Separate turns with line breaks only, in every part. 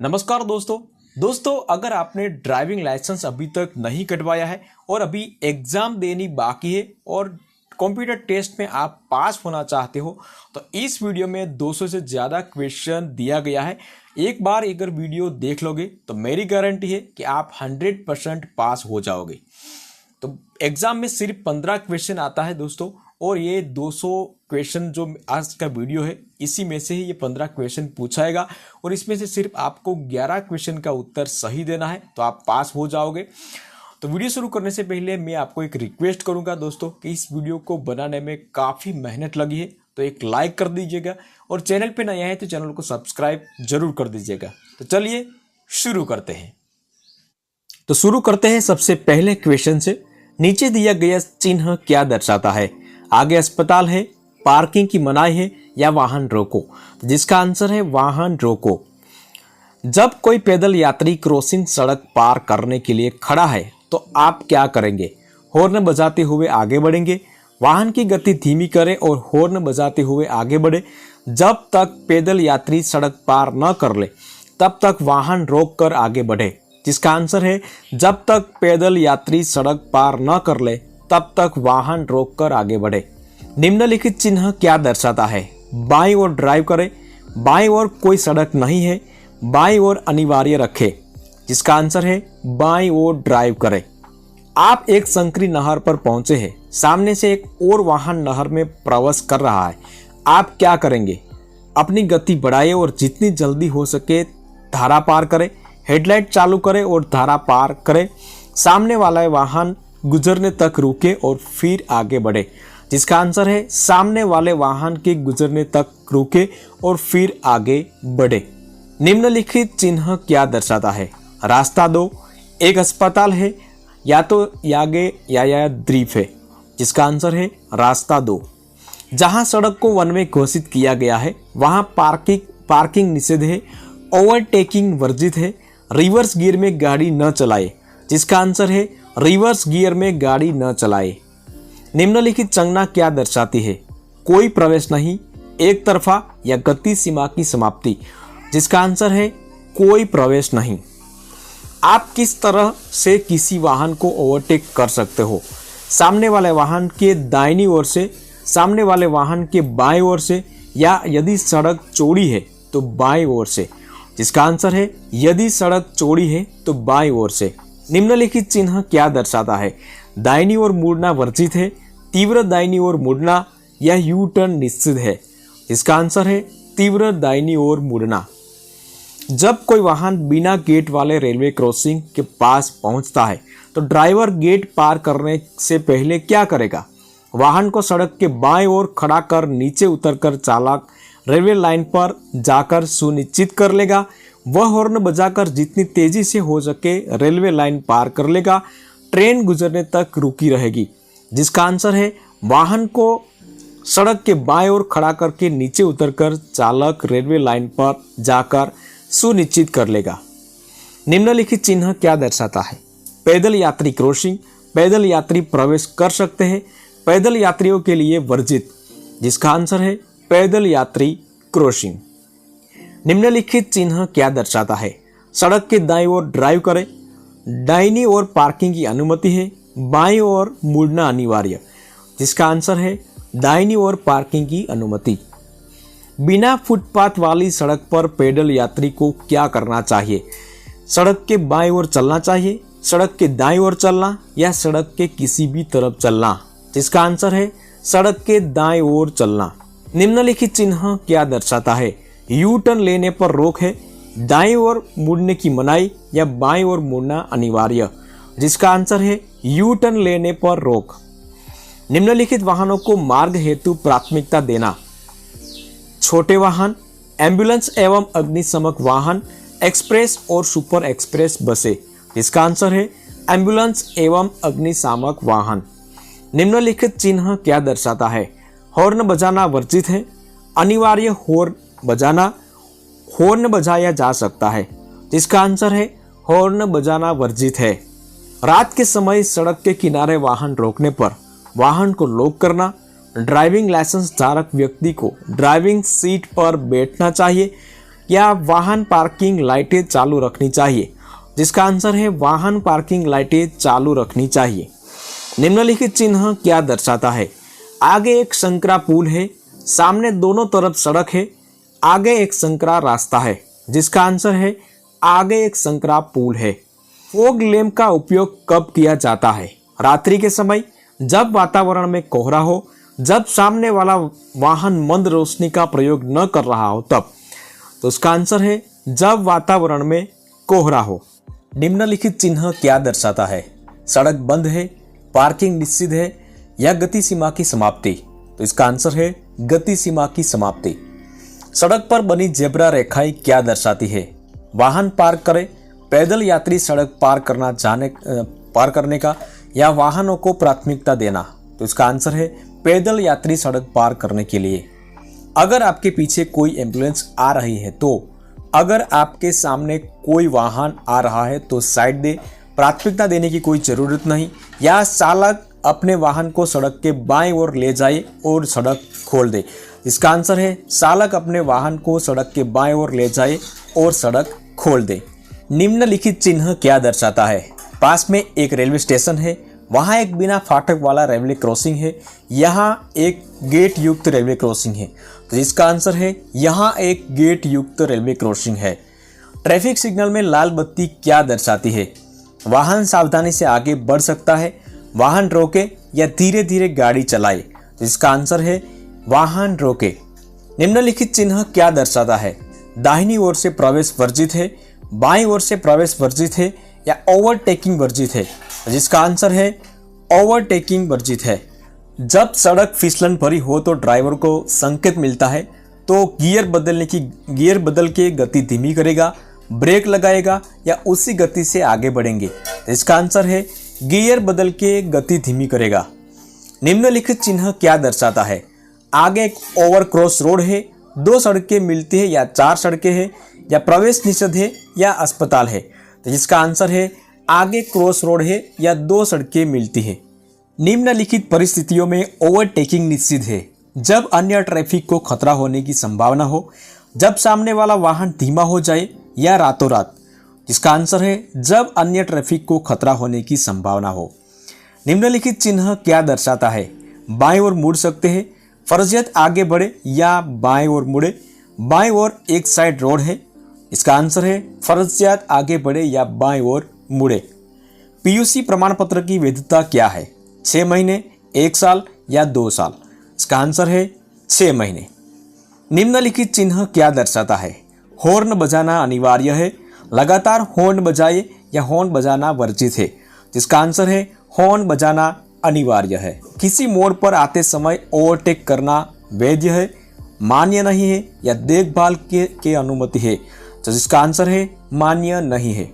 नमस्कार दोस्तों अगर आपने ड्राइविंग लाइसेंस अभी तक नहीं कटवाया है और अभी एग्ज़ाम देनी बाकी है और कंप्यूटर टेस्ट में आप पास होना चाहते हो तो इस वीडियो में 200 से ज़्यादा क्वेश्चन दिया गया है। एक बार अगर वीडियो देख लोगे तो मेरी गारंटी है कि आप 100% पास हो जाओगे। तो एग्ज़ाम में सिर्फ 15 क्वेश्चन आता है दोस्तों, और ये 200 क्वेश्चन जो आज का वीडियो है इसी में से ही ये 15 क्वेश्चन पूछाएगा और इसमें से सिर्फ आपको 11 क्वेश्चन का उत्तर सही देना है तो आप पास हो जाओगे। तो वीडियो शुरू करने से पहले मैं आपको एक रिक्वेस्ट करूंगा दोस्तों कि इस वीडियो को बनाने में काफ़ी मेहनत लगी है, तो एक लाइक कर दीजिएगा और चैनल पे नया है तो चैनल को सब्सक्राइब जरूर कर दीजिएगा। तो चलिए शुरू करते हैं। तो शुरू करते हैं सबसे पहले क्वेश्चन से। नीचे दिया गया चिन्ह क्या दर्शाता है? आगे अस्पताल है, पार्किंग की मनाही है या वाहन रोको? जिसका आंसर है वाहन रोको। जब कोई पैदल यात्री क्रॉसिंग सड़क पार करने के लिए खड़ा है तो आप क्या करेंगे? हॉर्न बजाते हुए आगे बढ़ेंगे, वाहन की गति धीमी करें और हॉर्न बजाते हुए आगे बढ़े। जब तक पैदल यात्री सड़क पार न कर ले तब तक वाहन रोक कर आगे बढ़े। जिसका आंसर है जब तक पैदल यात्री सड़क पार न कर ले तब तक वाहन रोककर आगे बढ़े। निम्नलिखित चिन्ह क्या दर्शाता है? बाईं ओर ड्राइव करें, बाईं ओर कोई सड़क नहीं है, बाईं ओर अनिवार्य रखें। जिसका आंसर है बाईं ओर ड्राइव करें। आप एक संकरी नहर पर पहुंचे हैं, सामने से एक और वाहन नहर में प्रवेश कर रहा है, आप क्या करेंगे? अपनी गति बढ़ाएं और जितनी जल्दी हो सके धारा पार करें। हेडलाइट चालू करें और धारा पार करें। सामने वाला वाहन गुजरने तक रुके और फिर आगे बढ़े। जिसका आंसर है सामने वाले वाहन के गुजरने तक रुके और फिर आगे बढ़े। निम्नलिखित चिन्ह क्या दर्शाता है? रास्ता दो, एक अस्पताल है, या तो आगे या द्वीप है। जिसका आंसर है रास्ता दो। जहां सड़क को वन वे घोषित किया गया है वहां पार्किंग निषेध है, ओवरटेकिंग वर्जित है, रिवर्स गियर में गाड़ी न चलाए। जिसका आंसर है रिवर्स गियर में गाड़ी न चलाए। निम्नलिखित संज्ञा क्या दर्शाती है? कोई प्रवेश नहीं, एक तरफा या गति सीमा की समाप्ति। जिसका आंसर है कोई प्रवेश नहीं। आप किस तरह से किसी वाहन को ओवरटेक कर सकते हो? सामने वाले वाहन के दाहिनी ओर से, सामने वाले वाहन के बाएं ओर से, या यदि सड़क चौड़ी है तो बाएं ओर से। जिसका आंसर है यदि सड़क चौड़ी है तो बाईं ओर से। निम्नलिखित चिन्ह क्या दर्शाता है? दाहिनी ओर मुड़ना वर्जित है, तीव्र दाहिनी ओर मुड़ना या यू टर्न निश्चित है। इसका आंसर है तीव्र दाहिनी ओर मुड़ना। जब कोई वाहन बिना गेट वाले रेलवे क्रॉसिंग के पास पहुंचता है तो ड्राइवर गेट पार करने से पहले क्या करेगा? वाहन को सड़क के बाएं ओर खड़ा कर नीचे उतरकर चालक रेलवे लाइन पर जाकर सुनिश्चित कर लेगा। वह हॉर्न बजाकर जितनी तेजी से हो सके रेलवे लाइन पार कर लेगा। ट्रेन गुजरने तक रुकी रहेगी। जिसका आंसर है वाहन को सड़क के बाएं ओर खड़ा करके नीचे उतरकर चालक रेलवे लाइन पर जाकर सुनिश्चित कर लेगा। निम्नलिखित चिन्ह क्या दर्शाता है? पैदल यात्री क्रॉसिंग, पैदल यात्री प्रवेश कर सकते हैं, पैदल यात्रियों के लिए वर्जित। जिसका आंसर है पैदल यात्री क्रॉसिंग। निम्नलिखित चिन्ह क्या दर्शाता है? सड़क के दाईं ओर ड्राइव करें, दाहिनी ओर पार्किंग की अनुमति है, बाईं ओर मुड़ना अनिवार्य। जिसका आंसर है दाहिनी ओर पार्किंग की अनुमति। बिना फुटपाथ वाली सड़क पर पैदल यात्री को क्या करना चाहिए? सड़क के बाईं ओर चलना चाहिए, सड़क के दाईं ओर चलना या सड़क के किसी भी तरफ चलना। जिसका आंसर है सड़क के दाईं ओर चलना। निम्नलिखित चिन्ह क्या दर्शाता है? यू टर्न लेने पर रोक है, दाईं ओर मुड़ने की मनाही या बाईं ओर मुड़ना अनिवार्य। जिसका आंसर है यू टर्न लेने पर रोक। निम्नलिखित वाहनों को मार्ग हेतु प्राथमिकता देना। छोटे वाहन, एम्बुलेंस एवं अग्निशमक वाहन, एक्सप्रेस और सुपर एक्सप्रेस बसें। इसका आंसर है एम्बुलेंस एवं अग्निशामक वाहन। निम्नलिखित चिन्ह क्या दर्शाता है? हॉर्न बजाना वर्जित है, अनिवार्य हॉर्न बजाना, हॉर्न बजाया जा सकता है। जिसका आंसर है हॉर्न बजाना वर्जित है। रात के समय सड़क के किनारे वाहन रोकने पर वाहन को लॉक करना। ड्राइविंग लाइसेंस धारक व्यक्ति को ड्राइविंग सीट पर बैठना चाहिए। या वाहन पार्किंग लाइटें चालू रखनी चाहिए? जिसका आंसर है वाहन पार्किंग लाइटें चालू रखनी चाहिए। निम्नलिखित चिन्ह क्या दर्शाता है? आगे एक संकरा पुल है, सामने दोनों तरफ सड़क है, आगे एक संकरा रास्ता है। जिसका आंसर है आगे एक संकरा पुल है। फॉग लैंप का उपयोग कब किया जाता है? रात्रि के समय, जब वातावरण में कोहरा हो, जब सामने वाला वाहन मंद रोशनी का प्रयोग न कर रहा हो तब। तो इसका आंसर है जब वातावरण में कोहरा हो। निम्नलिखित चिन्ह क्या दर्शाता है? सड़क बंद है, पार्किंग निश्चित है या गति सीमा की समाप्ति? तो इसका आंसर है गति सीमा की समाप्ति। सड़क पर बनी जेब्रा रेखाएं क्या दर्शाती है? वाहन पार्क करें, पैदल यात्री सड़क पार करने का या वाहनों को प्राथमिकता देना? तो इसका आंसर है पैदल यात्री सड़क पार करने के लिए। अगर आपके पीछे कोई एम्बुलेंस आ रही है तो अगर आपके सामने कोई वाहन आ रहा है तो साइड दे, प्राथमिकता देने की कोई ज़रूरत नहीं, या चालक अपने वाहन को सड़क के बाएं ओर ले जाए और सड़क खोल दे। इसका आंसर है चालक अपने वाहन को सड़क के बाएं ओर ले जाए और सड़क खोल दे। निम्नलिखित चिन्ह क्या दर्शाता है? पास में एक रेलवे स्टेशन है, वहाँ एक बिना फाटक वाला रेलवे क्रॉसिंग है, यहाँ एक गेट युक्त रेलवे क्रॉसिंग है। तो इसका आंसर है यहाँ एक गेट युक्त रेलवे क्रॉसिंग है। ट्रैफिक सिग्नल में लाल बत्ती क्या दर्शाती है? वाहन सावधानी से आगे बढ़ सकता है, वाहन रोके या धीरे धीरे गाड़ी चलाए? तो इसका आंसर है वाहन रोके। निम्नलिखित चिन्ह क्या दर्शाता है? दाहिनी ओर से प्रवेश वर्जित है, बाईं ओर से प्रवेश वर्जित है या ओवरटेकिंग वर्जित है? जिसका आंसर है ओवरटेकिंग वर्जित है। जब सड़क फिसलन भरी हो तो ड्राइवर को संकेत मिलता है तो गियर बदल के गति धीमी करेगा, ब्रेक लगाएगा या उसी गति से आगे बढ़ेंगे? इसका आंसर है गियर बदल के गति धीमी करेगा। निम्नलिखित चिन्ह क्या दर्शाता है? आगे एक ओवर क्रॉस रोड है, दो सड़कें मिलती है या चार सड़कें हैं, या प्रवेश निषेध है या अस्पताल है? तो इसका आंसर है आगे क्रॉस रोड है या दो सड़कें मिलती है। निम्नलिखित परिस्थितियों में ओवरटेकिंग निषिद्ध है? जब अन्य ट्रैफिक को खतरा होने की संभावना हो, जब सामने वाला वाहन धीमा हो जाए या रातों रात? इसका आंसर है जब अन्य ट्रैफिक को खतरा होने की संभावना हो। निम्नलिखित चिन्ह क्या दर्शाता है? बाएं ओर मुड़ सकते हैं, फर्जियत आगे बढ़े या बाएं ओर मुड़े? बाएं ओर एक साइड रोड है। इसका आंसर है फर्जियत आगे बढ़े या बाएं ओर मुड़े। पीयूसी प्रमाण पत्र की वैधता क्या है? 6 महीने, 1 साल या 2 साल? इसका आंसर है 6 महीने। निम्नलिखित चिन्ह क्या दर्शाता है? हॉर्न बजाना अनिवार्य है, लगातार हॉर्न बजाए या हॉर्न बजाना वर्जित है? जिसका आंसर है हॉर्न बजाना अनिवार्य है। किसी मोड़ पर आते समय ओवरटेक करना वैध है, मान्य नहीं है या देखभाल के अनुमति है? तो जिसका आंसर है मान्य नहीं है।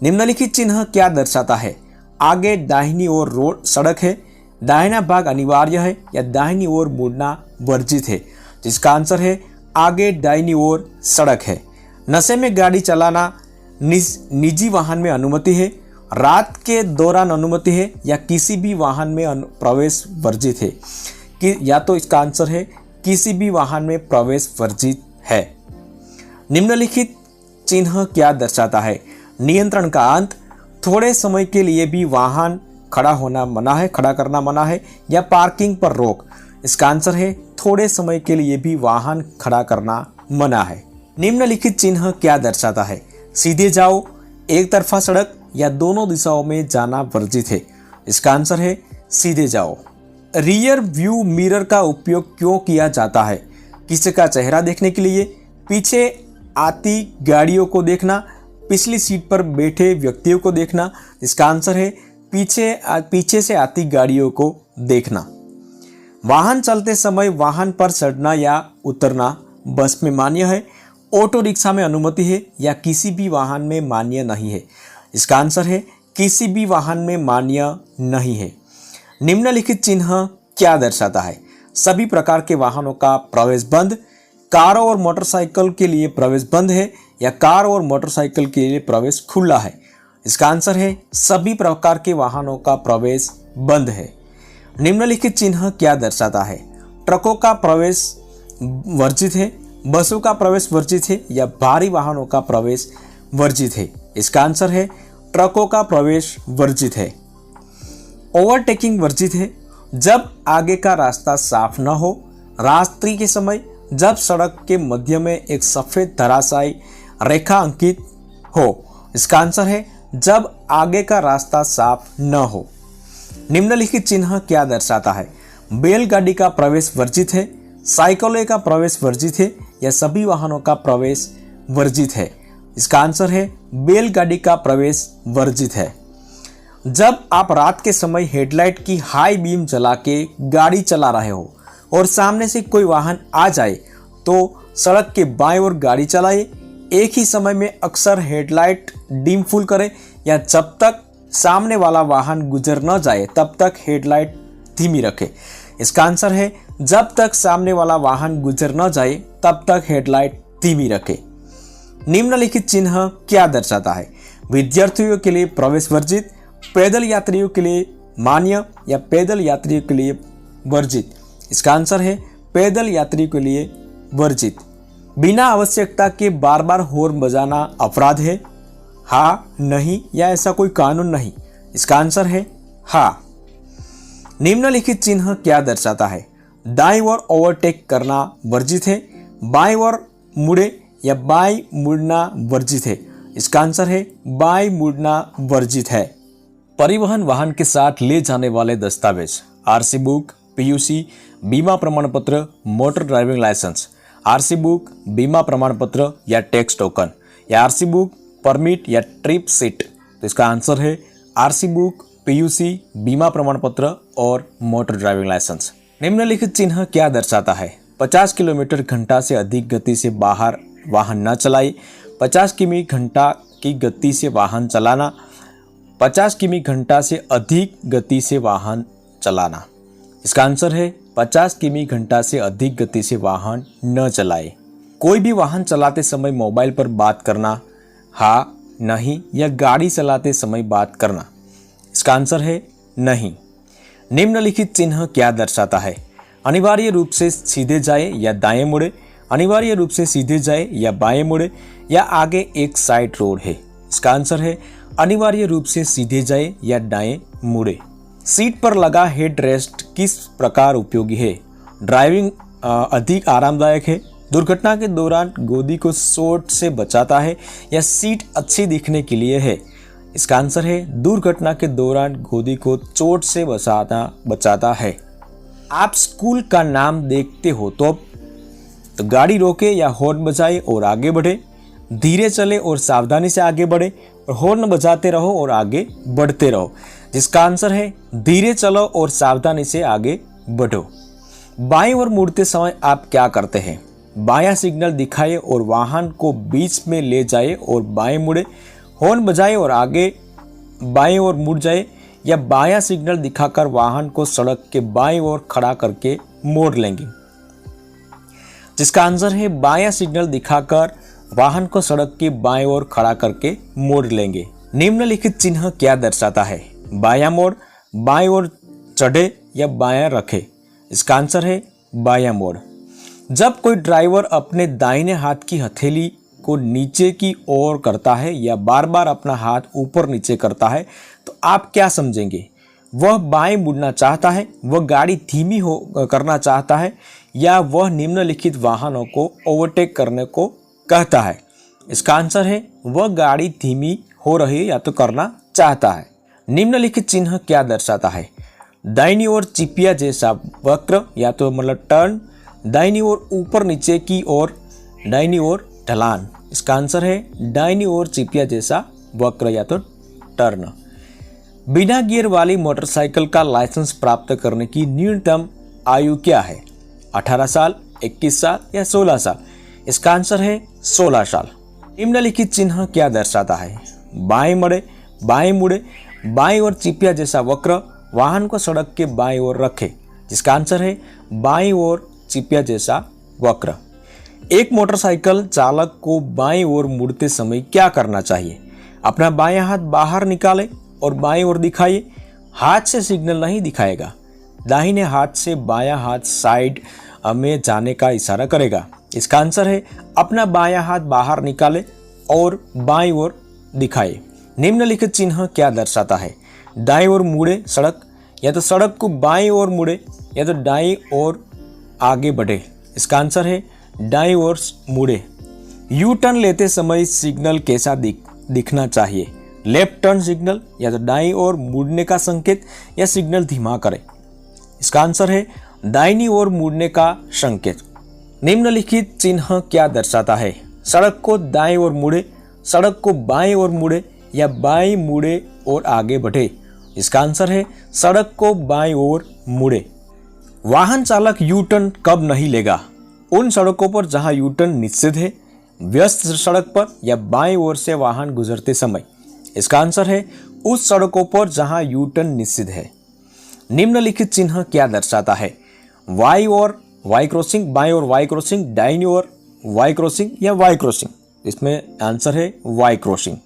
निम्नलिखित चिन्ह क्या दर्शाता है? आगे दाहिनी ओर रोड सड़क है, दाहिना भाग अनिवार्य है या दाहिनी ओर मुड़ना वर्जित है? जिसका आंसर है आगे दाहिनी ओर सड़क है। नशे में गाड़ी चलाना निजी वाहन में अनुमति है, रात के दौरान अनुमति है या किसी भी वाहन में प्रवेश वर्जित है? या तो इसका आंसर है किसी भी वाहन में प्रवेश वर्जित है। निम्नलिखित चिन्ह क्या दर्शाता है? नियंत्रण का अंत, थोड़े समय के लिए भी वाहन खड़ा करना मना है या पार्किंग पर रोक? इसका आंसर है थोड़े समय के लिए भी वाहन खड़ा करना मना है। निम्नलिखित चिन्ह क्या दर्शाता है? सीधे जाओ, एक तरफा सड़क या दोनों दिशाओं में जाना वर्जित है? इसका आंसर है सीधे जाओ। रियर व्यू मिरर का उपयोग क्यों किया जाता है? किसी का चेहरा देखने के लिए, पीछे आती गाड़ियों को देखना, पिछली सीट पर बैठे व्यक्तियों को देखना? इसका आंसर है पीछे से आती गाड़ियों को देखना। वाहन चलते समय वाहन पर चढ़ना या उतरना बस में मान्य है, ऑटो रिक्शा में अनुमति है या किसी भी वाहन में मान्य नहीं है? इसका आंसर है किसी भी वाहन में मान्य नहीं है। निम्नलिखित चिन्ह क्या दर्शाता है? सभी प्रकार के वाहनों का प्रवेश बंद, कारों और मोटरसाइकिल के लिए प्रवेश बंद है या कार और मोटरसाइकिल के लिए प्रवेश खुला है? इसका आंसर है सभी प्रकार के वाहनों का प्रवेश बंद है। निम्नलिखित चिन्ह क्या दर्शाता है? ट्रकों का प्रवेश वर्जित है, बसों का प्रवेश वर्जित है या भारी वाहनों का प्रवेश वर्जित है? इसका आंसर है ट्रकों का प्रवेश वर्जित है। ओवरटेकिंग वर्जित है जब आगे का रास्ता साफ न हो, रात्रि के समय, जब सड़क के मध्य में एक सफेद धराशायी रेखा अंकित हो। इसका आंसर है जब आगे का रास्ता साफ न हो। निम्नलिखित चिन्ह क्या दर्शाता है? बैलगाड़ी का प्रवेश वर्जित है, साइकिलों का प्रवेश वर्जित है या सभी वाहनों का प्रवेश वर्जित है? इसका आंसर है बैलगाड़ी का प्रवेश वर्जित है। जब आप रात के समय हेडलाइट की हाई बीम जला के गाड़ी चला रहे हो और सामने से कोई वाहन आ जाए तो सड़क के बाएं ओर गाड़ी चलाए। एक ही समय में अक्सर हेडलाइट डिम फुल करें या जब तक सामने वाला वाहन गुजर न जाए तब तक हेडलाइट धीमी रखें। इसका आंसर है जब तक सामने वाला वाहन गुजर न जाए तब तक हेडलाइट धीमी रखें। निम्नलिखित चिन्ह क्या दर्शाता है? विद्यार्थियों के लिए प्रवेश वर्जित, पैदल यात्रियों के लिए मान्य या पैदल यात्रियों के लिए वर्जित? इसका आंसर है पैदल यात्रियों के लिए वर्जित। बिना आवश्यकता के बार बार हॉर्न बजाना अपराध है? हाँ, नहीं या ऐसा कोई कानून नहीं? इसका आंसर है हाँ। निम्नलिखित चिन्ह क्या दर्शाता है? दाईं ओर ओवरटेक करना वर्जित है, बाईं ओर मुड़े या बाईं मुड़ना वर्जित है? इसका आंसर है बाईं मुड़ना वर्जित है। परिवहन वाहन के साथ ले जाने वाले दस्तावेज: आरसी बुक, पीयूसी, बीमा प्रमाण पत्र, motor driving licence. RC book, बीमा प्रमाण पत्र या टैक्स टोकन, या आरसी बुक, परमिट या ट्रिप सीट? तो इसका आंसर है आरसी बुक, पीयूसी, बीमा प्रमाण पत्र और मोटर ड्राइविंग लाइसेंस। निम्नलिखित चिन्ह क्या दर्शाता है? 50 किलोमीटर घंटा से अधिक गति से बाहर वाहन न चलाए, 50 किमी घंटा की गति से वाहन चलाना, 50 किमी घंटा से अधिक गति से वाहन चलाना। इसका आंसर है 50 किमी घंटा से अधिक गति से वाहन न चलाए। कोई भी वाहन चलाते समय मोबाइल पर बात करना, हाँ, नहीं या गाड़ी चलाते समय बात करना? इसका आंसर है नहीं। निम्नलिखित चिन्ह क्या दर्शाता है? अनिवार्य रूप से सीधे जाए या दाएं मुड़े, अनिवार्य रूप से सीधे जाए या बाएं मुड़े, या आगे एक साइड रोड है? इसका आंसर है अनिवार्य रूप से सीधे जाए या दाएं मुड़े। सीट पर लगा हेड रेस्ट किस प्रकार उपयोगी है? ड्राइविंग अधिक आरामदायक है, दुर्घटना के दौरान गोदी को चोट से बचाता है या सीट अच्छी दिखने के लिए है? इसका आंसर है दुर्घटना के दौरान गोदी को चोट से बचाता है। आप स्कूल का नाम देखते हो तो गाड़ी रोके या हॉर्न बजाए और आगे बढ़े, धीरे चले और सावधानी से आगे बढ़े, और हॉर्न बजाते रहो और आगे बढ़ते रहो? जिसका आंसर है धीरे चलो और सावधानी से आगे बढ़ो। बाईं ओर मुड़ते समय आप क्या करते हैं? बायां सिग्नल दिखाए और वाहन को बीच में ले जाए और बाएं मुड़े, हॉर्न बजाए और आगे बाएं ओर मुड़ जाए, या बायां सिग्नल दिखाकर वाहन को सड़क के बाईं ओर खड़ा करके मोड़ लेंगे? जिसका आंसर है बायां सिग्नल दिखाकर वाहन को सड़क के बाएं ओर खड़ा करके मोड़ लेंगे। निम्नलिखित चिन्ह क्या दर्शाता है? बायां मोड़, बाएं ओर चढ़े या बायां रखे? इसका आंसर है बायां मोड़। जब कोई ड्राइवर अपने दाहिने हाथ की हथेली को नीचे की ओर करता है या बार बार अपना हाथ ऊपर नीचे करता है तो आप क्या समझेंगे? वह बाएं मुड़ना चाहता है, वह गाड़ी धीमी करना चाहता है, या वह निम्नलिखित वाहनों को ओवरटेक करने को कहता है? इसका आंसर है वह गाड़ी धीमी हो रही है या तो करना चाहता है। निम्नलिखित चिन्ह क्या दर्शाता है? दाहिनी ओर चिपिया जैसा वक्र या तो मतलब टर्न, दाहिनी ओर ऊपर नीचे की ओर, दाहिनी ओर ढलान? इसका आंसर है दाहिनी ओर चिपिया जैसा वक्र या तो टर्न। बिना गियर वाली मोटरसाइकिल का लाइसेंस प्राप्त करने की न्यूनतम आयु क्या है? 18 साल, 21 साल या 16 साल? इसका आंसर है 16 साल। निम्नलिखित चिन्ह क्या दर्शाता है? बाएं मुड़े, बाएं मुड़े, बाएं ओर चिपिया जैसा वक्र, वाहन को सड़क के बाएं ओर रखे? जिसका आंसर है बाएं ओर चिपिया जैसा वक्र। एक मोटरसाइकिल चालक को बाएं ओर मुड़ते समय क्या करना चाहिए? अपना बायां हाथ बाहर निकाले और बाएं ओर दिखाइए। हाथ से सिग्नल नहीं दिखाएगा, दाहिने हाथ से बायां हाथ साइड में जाने का इशारा करेगा। इसका आंसर है अपना बायां हाथ बाहर निकाले और बाईं ओर दिखाए। निम्नलिखित चिन्ह क्या दर्शाता है? दाईं ओर मुड़े सड़क, या तो सड़क को बाईं ओर मुड़े, या तो दाईं ओर आगे बढ़े। इसका आंसर है दाईं ओर मुड़े। यू टर्न लेते समय सिग्नल कैसा दिखना चाहिए? लेफ्ट टर्न सिग्नल, या तो दाईं ओर मुड़ने का संकेत, या सिग्नल धीमा करें। इसका आंसर है दाहिनी ओर मुड़ने का संकेत। निम्नलिखित चिन्ह क्या दर्शाता है? सड़क को दाईं ओर मुड़े, सड़क को बाईं ओर मुड़े, या बाईं मुड़े और आगे बढ़े। इसका आंसर है सड़क को बाईं ओर मुड़े। वाहन चालक यू टर्न कब नहीं लेगा? उन सड़कों पर जहां यू टर्न निषिद्ध है, व्यस्त सड़क पर, या बाईं ओर से वाहन गुजरते समय। इसका आंसर है उस सड़कों पर जहां यू टर्न निषिद्ध है। निम्नलिखित चिन्ह क्या दर्शाता है? वाई और वाई क्रॉसिंग, बाईं ओर वाई क्रॉसिंग, दाहिनी ओर वाई क्रॉसिंग, या वाई क्रॉसिंग। इसमें आंसर है वाई क्रॉसिंग।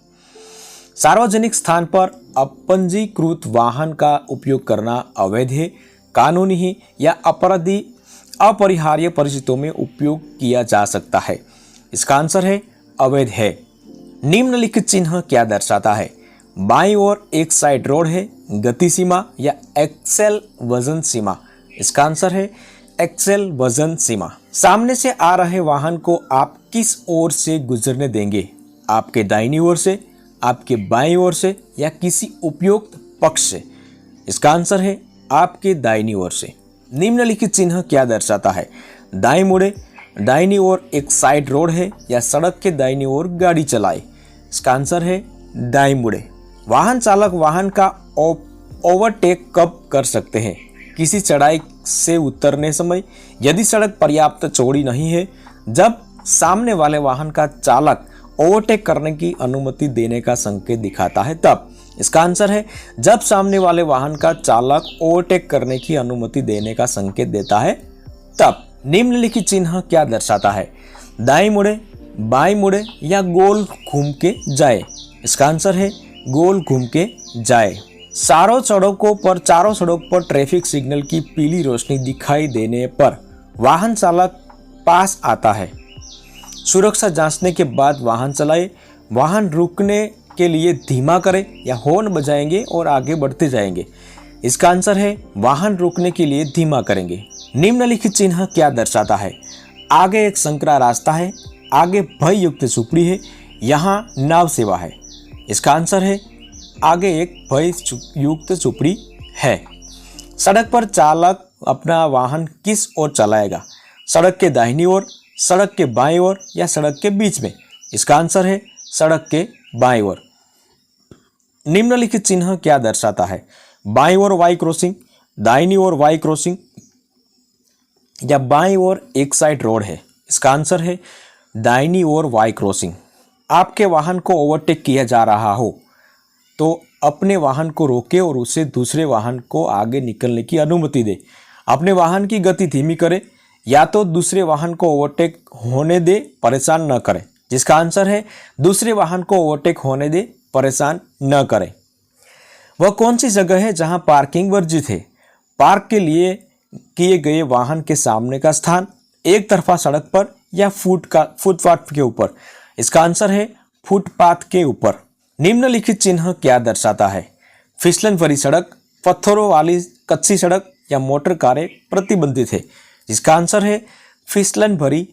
सार्वजनिक स्थान पर अपंजीकृत वाहन का उपयोग करना अवैध है, कानूनी है, या अपरिहार्य परिस्थितियों में उपयोग किया जा सकता है। इसका आंसर है अवैध है। निम्नलिखित चिन्ह क्या दर्शाता है? बाईं ओर एक साइड रोड है, गति सीमा, या एक्सेल वजन सीमा। इसका आंसर है एक्सेल वजन सीमा। सामने से आ रहे वाहन को आप किस ओर से गुजरने देंगे? आपके दाहिनी ओर से, आपके बाईं ओर से, या किसी उपयुक्त पक्ष से। इसका आंसर है आपके दाहिनी ओर से। निम्नलिखित चिन्ह क्या दर्शाता है? दाईं मुड़े, दाहिनी ओर एक साइड रोड है, या सड़क के दाहिनी ओर गाड़ी चलाए। इसका आंसर है दाईं मुड़े। वाहन चालक वाहन का ओवरटेक कब कर सकते हैं? किसी चढ़ाई से उतरने समय, यदि सड़क पर्याप्त चौड़ी नहीं है, जब सामने वाले वाहन का चालक ओवरटेक करने की अनुमति देने का संकेत दिखाता है तब। इसका आंसर है जब सामने वाले वाहन का चालक ओवरटेक करने की अनुमति देने का संकेत देता है तब। निम्नलिखित चिन्ह क्या दर्शाता है? दाईं मुड़े, बाईं मुड़े, या गोल घूम के जाए। इसका आंसर है गोल घूम के जाए। चारों सड़कों पर ट्रैफिक सिग्नल की पीली रोशनी दिखाई देने पर वाहन चालक पास आता है। सुरक्षा जांचने के बाद वाहन चलाए। वाहन रुकने के लिए धीमा करें, या हॉर्न बजाएंगे और आगे बढ़ते जाएंगे। इसका आंसर है वाहन रुकने के लिए धीमा करेंगे। निम्नलिखित चिन्ह क्या दर्शाता है? आगे एक संकरा रास्ता है, आगे भय युक्त झुपड़ी है, यहाँ नाव सेवा है। इसका आंसर है आगे एक भय युक्त झुपड़ी है। सड़क पर चालक अपना वाहन किस ओर चलाएगा? सड़क के दाहिनी ओर, सड़क के बाईं ओर, या सड़क के बीच में। इसका आंसर है सड़क के बाईं ओर। निम्नलिखित चिन्ह क्या दर्शाता है? बाईं ओर वाई क्रॉसिंग, दाहिनी ओर वाई क्रॉसिंग, या बाईं ओर एक साइड रोड है। इसका आंसर है दाहिनी ओर वाई क्रॉसिंग। आपके वाहन को ओवरटेक किया जा रहा हो तो अपने वाहन को रोके और उसे दूसरे वाहन को आगे निकलने की अनुमति दे। अपने वाहन की गति धीमी करे, या तो दूसरे वाहन को ओवरटेक होने दे, परेशान न करे। जिसका आंसर है दूसरे वाहन को ओवरटेक होने दे, परेशान न करे। वह कौन सी जगह है जहां पार्किंग वर्जित है? पार्क के लिए किए गए वाहन के सामने का स्थान, एक तरफा सड़क पर, या फुटपाथ के ऊपर। इसका आंसर है फुटपाथ के ऊपर। निम्नलिखित चिन्ह क्या दर्शाता है? फिसलन भरी सड़क, पत्थरों वाली कच्ची सड़क, या मोटर कारें प्रतिबंधित है। इसका आंसर है फिसलन भरी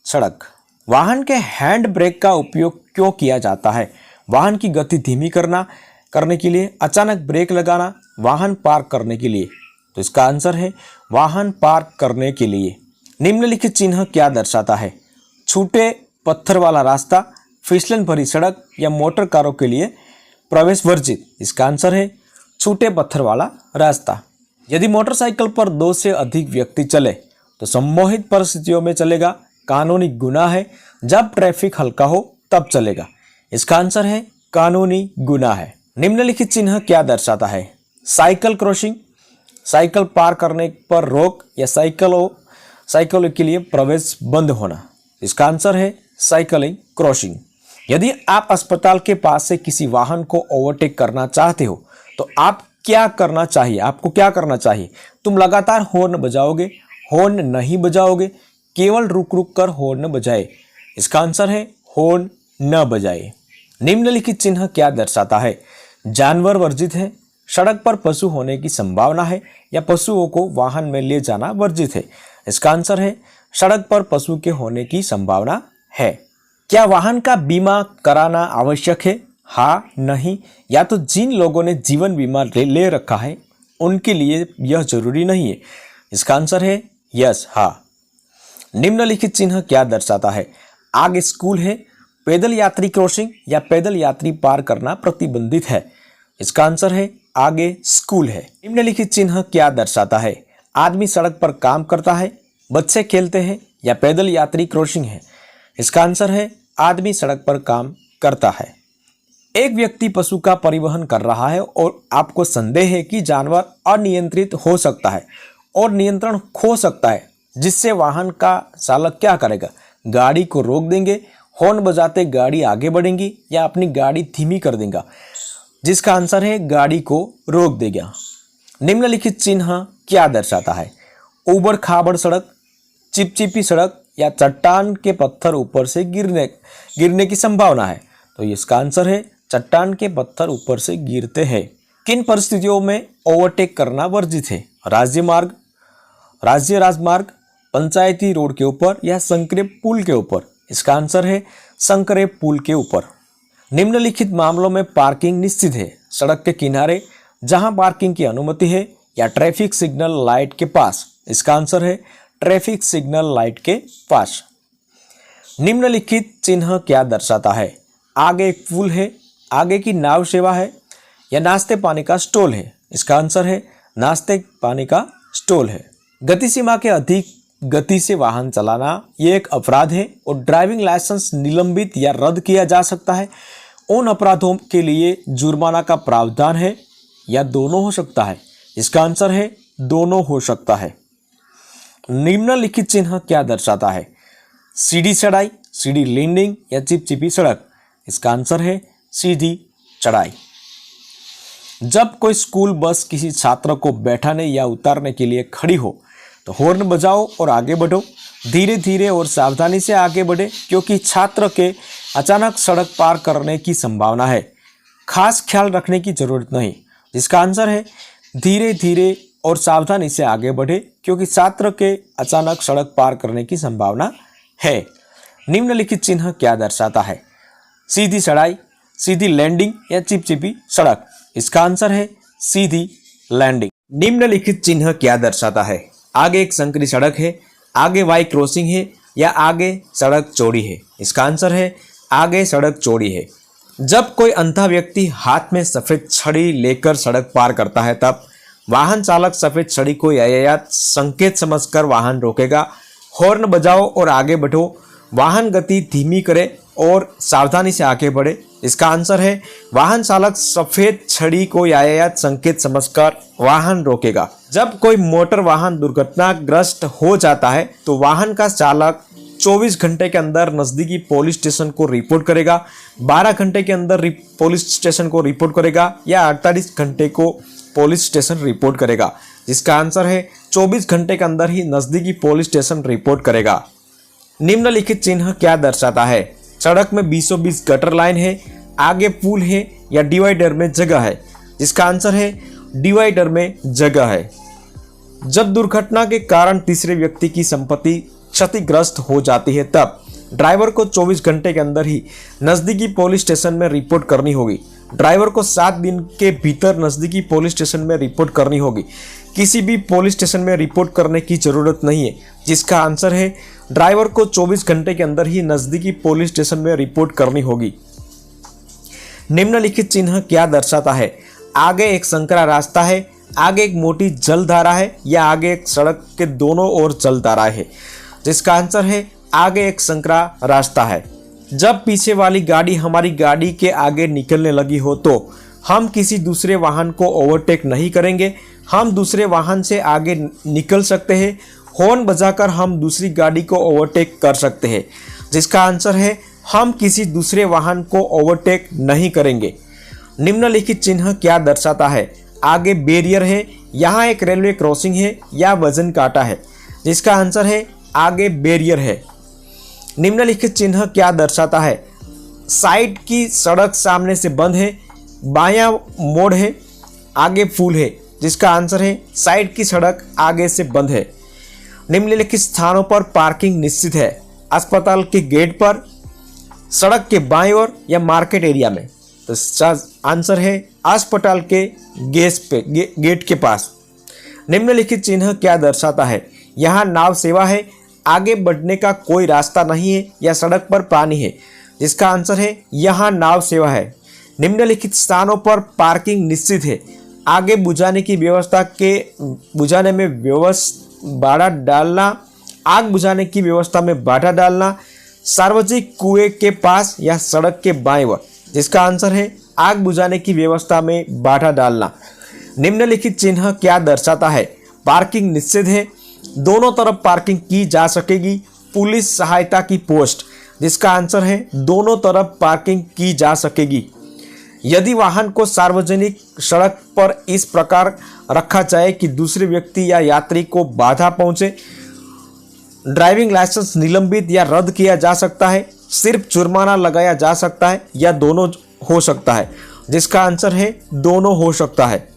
सड़क। वाहन के हैंड ब्रेक का उपयोग क्यों किया जाता है? वाहन की गति धीमी करने के लिए, अचानक ब्रेक लगाना, वाहन पार्क करने के लिए। तो इसका आंसर है वाहन पार्क करने के लिए। निम्नलिखित चिन्ह क्या दर्शाता है? छोटे पत्थर वाला रास्ता, फिसलन भरी सड़क, या मोटर कारों के लिए प्रवेश वर्जित। इसका आंसर है छोटे पत्थर वाला रास्ता। यदि मोटरसाइकिल पर 2 से अधिक व्यक्ति चले तो सम्मोहित परिस्थितियों में चलेगा, कानूनी गुनाह है। जब ट्रैफिक हल्का हो तब चलेगा। इसका आंसर है कानूनी गुनाह है। निम्नलिखित चिन्ह क्या दर्शाता है? साइकिल क्रॉसिंग, साइकिल पार करने पर रोक, या साइकिल के लिए प्रवेश बंद होना। इसका आंसर है साइकिलिंग क्रॉसिंग। यदि आप अस्पताल के पास से किसी वाहन को ओवरटेक करना चाहते हो तो आपको क्या करना चाहिए? तुम लगातार हॉर्न बजाओगे, हॉर्न नहीं बजाओगे, केवल रुक रुक कर हॉर्न बजाए। इसका आंसर है हॉर्न न बजाए। निम्नलिखित चिन्ह क्या दर्शाता है? जानवर वर्जित है, सड़क पर पशु होने की संभावना है, या पशुओं को वाहन में ले जाना वर्जित है। इसका आंसर है सड़क पर पशु के होने की संभावना है। क्या वाहन का बीमा कराना आवश्यक है? हाँ, नहीं, या तो जिन लोगों ने जीवन बीमा ले रखा है उनके लिए यह जरूरी नहीं है। इसका आंसर है यस, हाँ। निम्नलिखित चिन्ह क्या दर्शाता है? आगे स्कूल है, पैदल यात्री क्रॉसिंग या पैदल यात्री पार करना प्रतिबंधित है। इसका आंसर है आगे स्कूल है। निम्नलिखित चिन्ह क्या दर्शाता है? आदमी सड़क पर काम करता है, बच्चे खेलते हैं, या पैदल यात्री क्रॉसिंग है। इसका आंसर है आदमी सड़क पर काम करता है। एक व्यक्ति पशु का परिवहन कर रहा है और आपको संदेह है कि जानवर अनियंत्रित हो सकता है और नियंत्रण खो सकता है, जिससे वाहन का चालक क्या करेगा? गाड़ी को रोक देंगे, हॉर्न बजाते गाड़ी आगे बढ़ेंगी, या अपनी गाड़ी धीमी कर देगा, जिसका आंसर है गाड़ी को रोक देगा। निम्नलिखित चिन्ह क्या दर्शाता है? ऊबड़ खाबड़ सड़क, चिपचिपी सड़क, या चट्टान के पत्थर ऊपर से गिरने की संभावना है। तो इसका आंसर है चट्टान के पत्थर ऊपर से गिरते हैं। किन परिस्थितियों में ओवरटेक करना वर्जित है? राज्य मार्ग, राज्य राजमार्ग, पंचायती रोड के ऊपर, या संकरे पुल के ऊपर। इसका आंसर है संकरे पुल के ऊपर। निम्नलिखित मामलों में पार्किंग निश्चित है? सड़क के किनारे जहां पार्किंग की अनुमति है, या ट्रैफिक सिग्नल लाइट के पास। इसका आंसर है ट्रैफिक सिग्नल लाइट के पास। निम्नलिखित चिन्ह क्या दर्शाता है? आगे एक पुल है, आगे की नाव सेवा है, या नाश्ते पानी का स्टॉल है। इसका आंसर है नाश्ते पानी का स्टॉल है। गति सीमा के अधिक गति से वाहन चलाना ये एक अपराध है और ड्राइविंग लाइसेंस निलंबित या रद्द किया जा सकता है। उन अपराधों के लिए जुर्माना का प्रावधान है, या दोनों हो सकता है। इसका आंसर है दोनों हो सकता है। निम्नलिखित चिन्ह क्या दर्शाता है? सीधी चढ़ाई, सीधी लैंडिंग, या चिपचिपी सड़क। इसका आंसर है सीधी चढ़ाई। जब कोई स्कूल बस किसी छात्र को बैठाने या उतारने के लिए खड़ी हो तो हॉर्न बजाओ और आगे बढ़ो। धीरे धीरे और सावधानी से आगे बढ़े, क्योंकि छात्र के अचानक सड़क पार करने की संभावना है। खास ख्याल रखने की जरूरत नहीं। जिसका आंसर है धीरे धीरे और सावधानी से आगे बढ़े, क्योंकि छात्र के अचानक सड़क पार करने की संभावना है। निम्नलिखित चिन्ह क्या दर्शाता है? सीधी चढ़ाई, सीधी लैंडिंग, या चिपचिपी सड़क। इसका आंसर है सीधी लैंडिंग। निम्नलिखित चिन्ह क्या दर्शाता है? आगे एक संकरी सड़क है, आगे वाई क्रॉसिंग है, या आगे सड़क चौड़ी है। इसका आंसर है आगे सड़क चौड़ी है। जब कोई अंधा व्यक्ति हाथ में सफेद छड़ी लेकर सड़क पार करता है तब वाहन चालक सफेद छड़ी को यातायात संकेत समझकर वाहन रोकेगा। हॉर्न बजाओ और आगे बढ़ो। वाहन गति धीमी करे और सावधानी से आगे बढ़े। इसका आंसर है वाहन चालक सफेद छड़ी को यातायात संकेत समझकर वाहन रोकेगा। जब कोई मोटर वाहन दुर्घटनाग्रस्त हो जाता है तो वाहन का चालक 24 घंटे के अंदर नजदीकी पुलिस स्टेशन को रिपोर्ट करेगा, 12 घंटे के अंदर पुलिस स्टेशन को रिपोर्ट करेगा, या 48 घंटे को पुलिस स्टेशन रिपोर्ट करेगा। जिसका आंसर है 24 घंटे के अंदर ही नजदीकी पुलिस स्टेशन रिपोर्ट करेगा। निम्नलिखित चिन्ह क्या दर्शाता है? सड़क में बीसों बीस गटर लाइन है, आगे पुल है, या डिवाइडर में जगह है। जिसका आंसर है डिवाइडर में जगह है। जब दुर्घटना के कारण तीसरे व्यक्ति की संपत्ति क्षतिग्रस्त हो जाती है तब ड्राइवर को 24 घंटे के अंदर ही नजदीकी पुलिस स्टेशन में रिपोर्ट करनी होगी। ड्राइवर को 7 दिन के भीतर नजदीकी पुलिस स्टेशन में रिपोर्ट करनी होगी। किसी भी पुलिस स्टेशन में रिपोर्ट करने की जरूरत नहीं है। जिसका आंसर है ड्राइवर को 24 घंटे के अंदर ही नजदीकी पुलिस स्टेशन में रिपोर्ट करनी होगी। निम्नलिखित चिन्ह क्या दर्शाता है? आगे एक संकरा रास्ता है, आगे एक मोटी जलधारा है, या आगे एक सड़क के दोनों ओर जलधारा है। जिसका आंसर है आगे एक संकरा रास्ता है। जब पीछे वाली गाड़ी हमारी गाड़ी के आगे निकलने लगी हो तो हम किसी दूसरे वाहन को ओवरटेक नहीं करेंगे। हम दूसरे वाहन से आगे निकल सकते हैं। हॉर्न बजाकर हम दूसरी गाड़ी को ओवरटेक कर सकते हैं। जिसका आंसर है हम किसी दूसरे वाहन को ओवरटेक नहीं करेंगे। निम्नलिखित चिन्ह क्या दर्शाता है? आगे बैरियर है, यहाँ एक रेलवे क्रॉसिंग है, या वजन काटा है। जिसका आंसर है आगे बैरियर है। निम्नलिखित चिन्ह क्या दर्शाता है? साइड की सड़क सामने से बंद है, बायां मोड़ है, आगे फूल है। जिसका आंसर है साइड की सड़क आगे से बंद है। निम्नलिखित स्थानों पर पार्किंग निश्चित है? अस्पताल के गेट पर, सड़क के बाईं ओर या मार्केट एरिया में। तो आंसर है अस्पताल के गेट के पास। निम्नलिखित चिन्ह क्या दर्शाता है? यहाँ नाव सेवा है, आगे बढ़ने का कोई रास्ता नहीं है या सड़क पर पानी है। जिसका आंसर है यहाँ नाव सेवा है। निम्नलिखित स्थानों पर पार्किंग निश्चित है? आगे बुझाने की व्यवस्था के बुझाने में बाधा डालना, आग बुझाने की व्यवस्था में बाधा डालना, सार्वजनिक कुएं के पास या सड़क के बाईं ओर। जिसका आंसर है आग बुझाने की व्यवस्था में बाधा डालना। निम्नलिखित चिन्ह क्या दर्शाता है? पार्किंग निषेध है, दोनों तरफ पार्किंग की जा सकेगी, पुलिस सहायता की पोस्ट। जिसका आंसर है दोनों तरफ पार्किंग की जा सकेगी। यदि वाहन को सार्वजनिक सड़क पर इस प्रकार रखा जाए कि दूसरे व्यक्ति या यात्री को बाधा पहुंचे, ड्राइविंग लाइसेंस निलंबित या रद्द किया जा सकता है, सिर्फ जुर्माना लगाया जा सकता है या दोनों हो सकता है। जिसका आंसर है दोनों हो सकता है।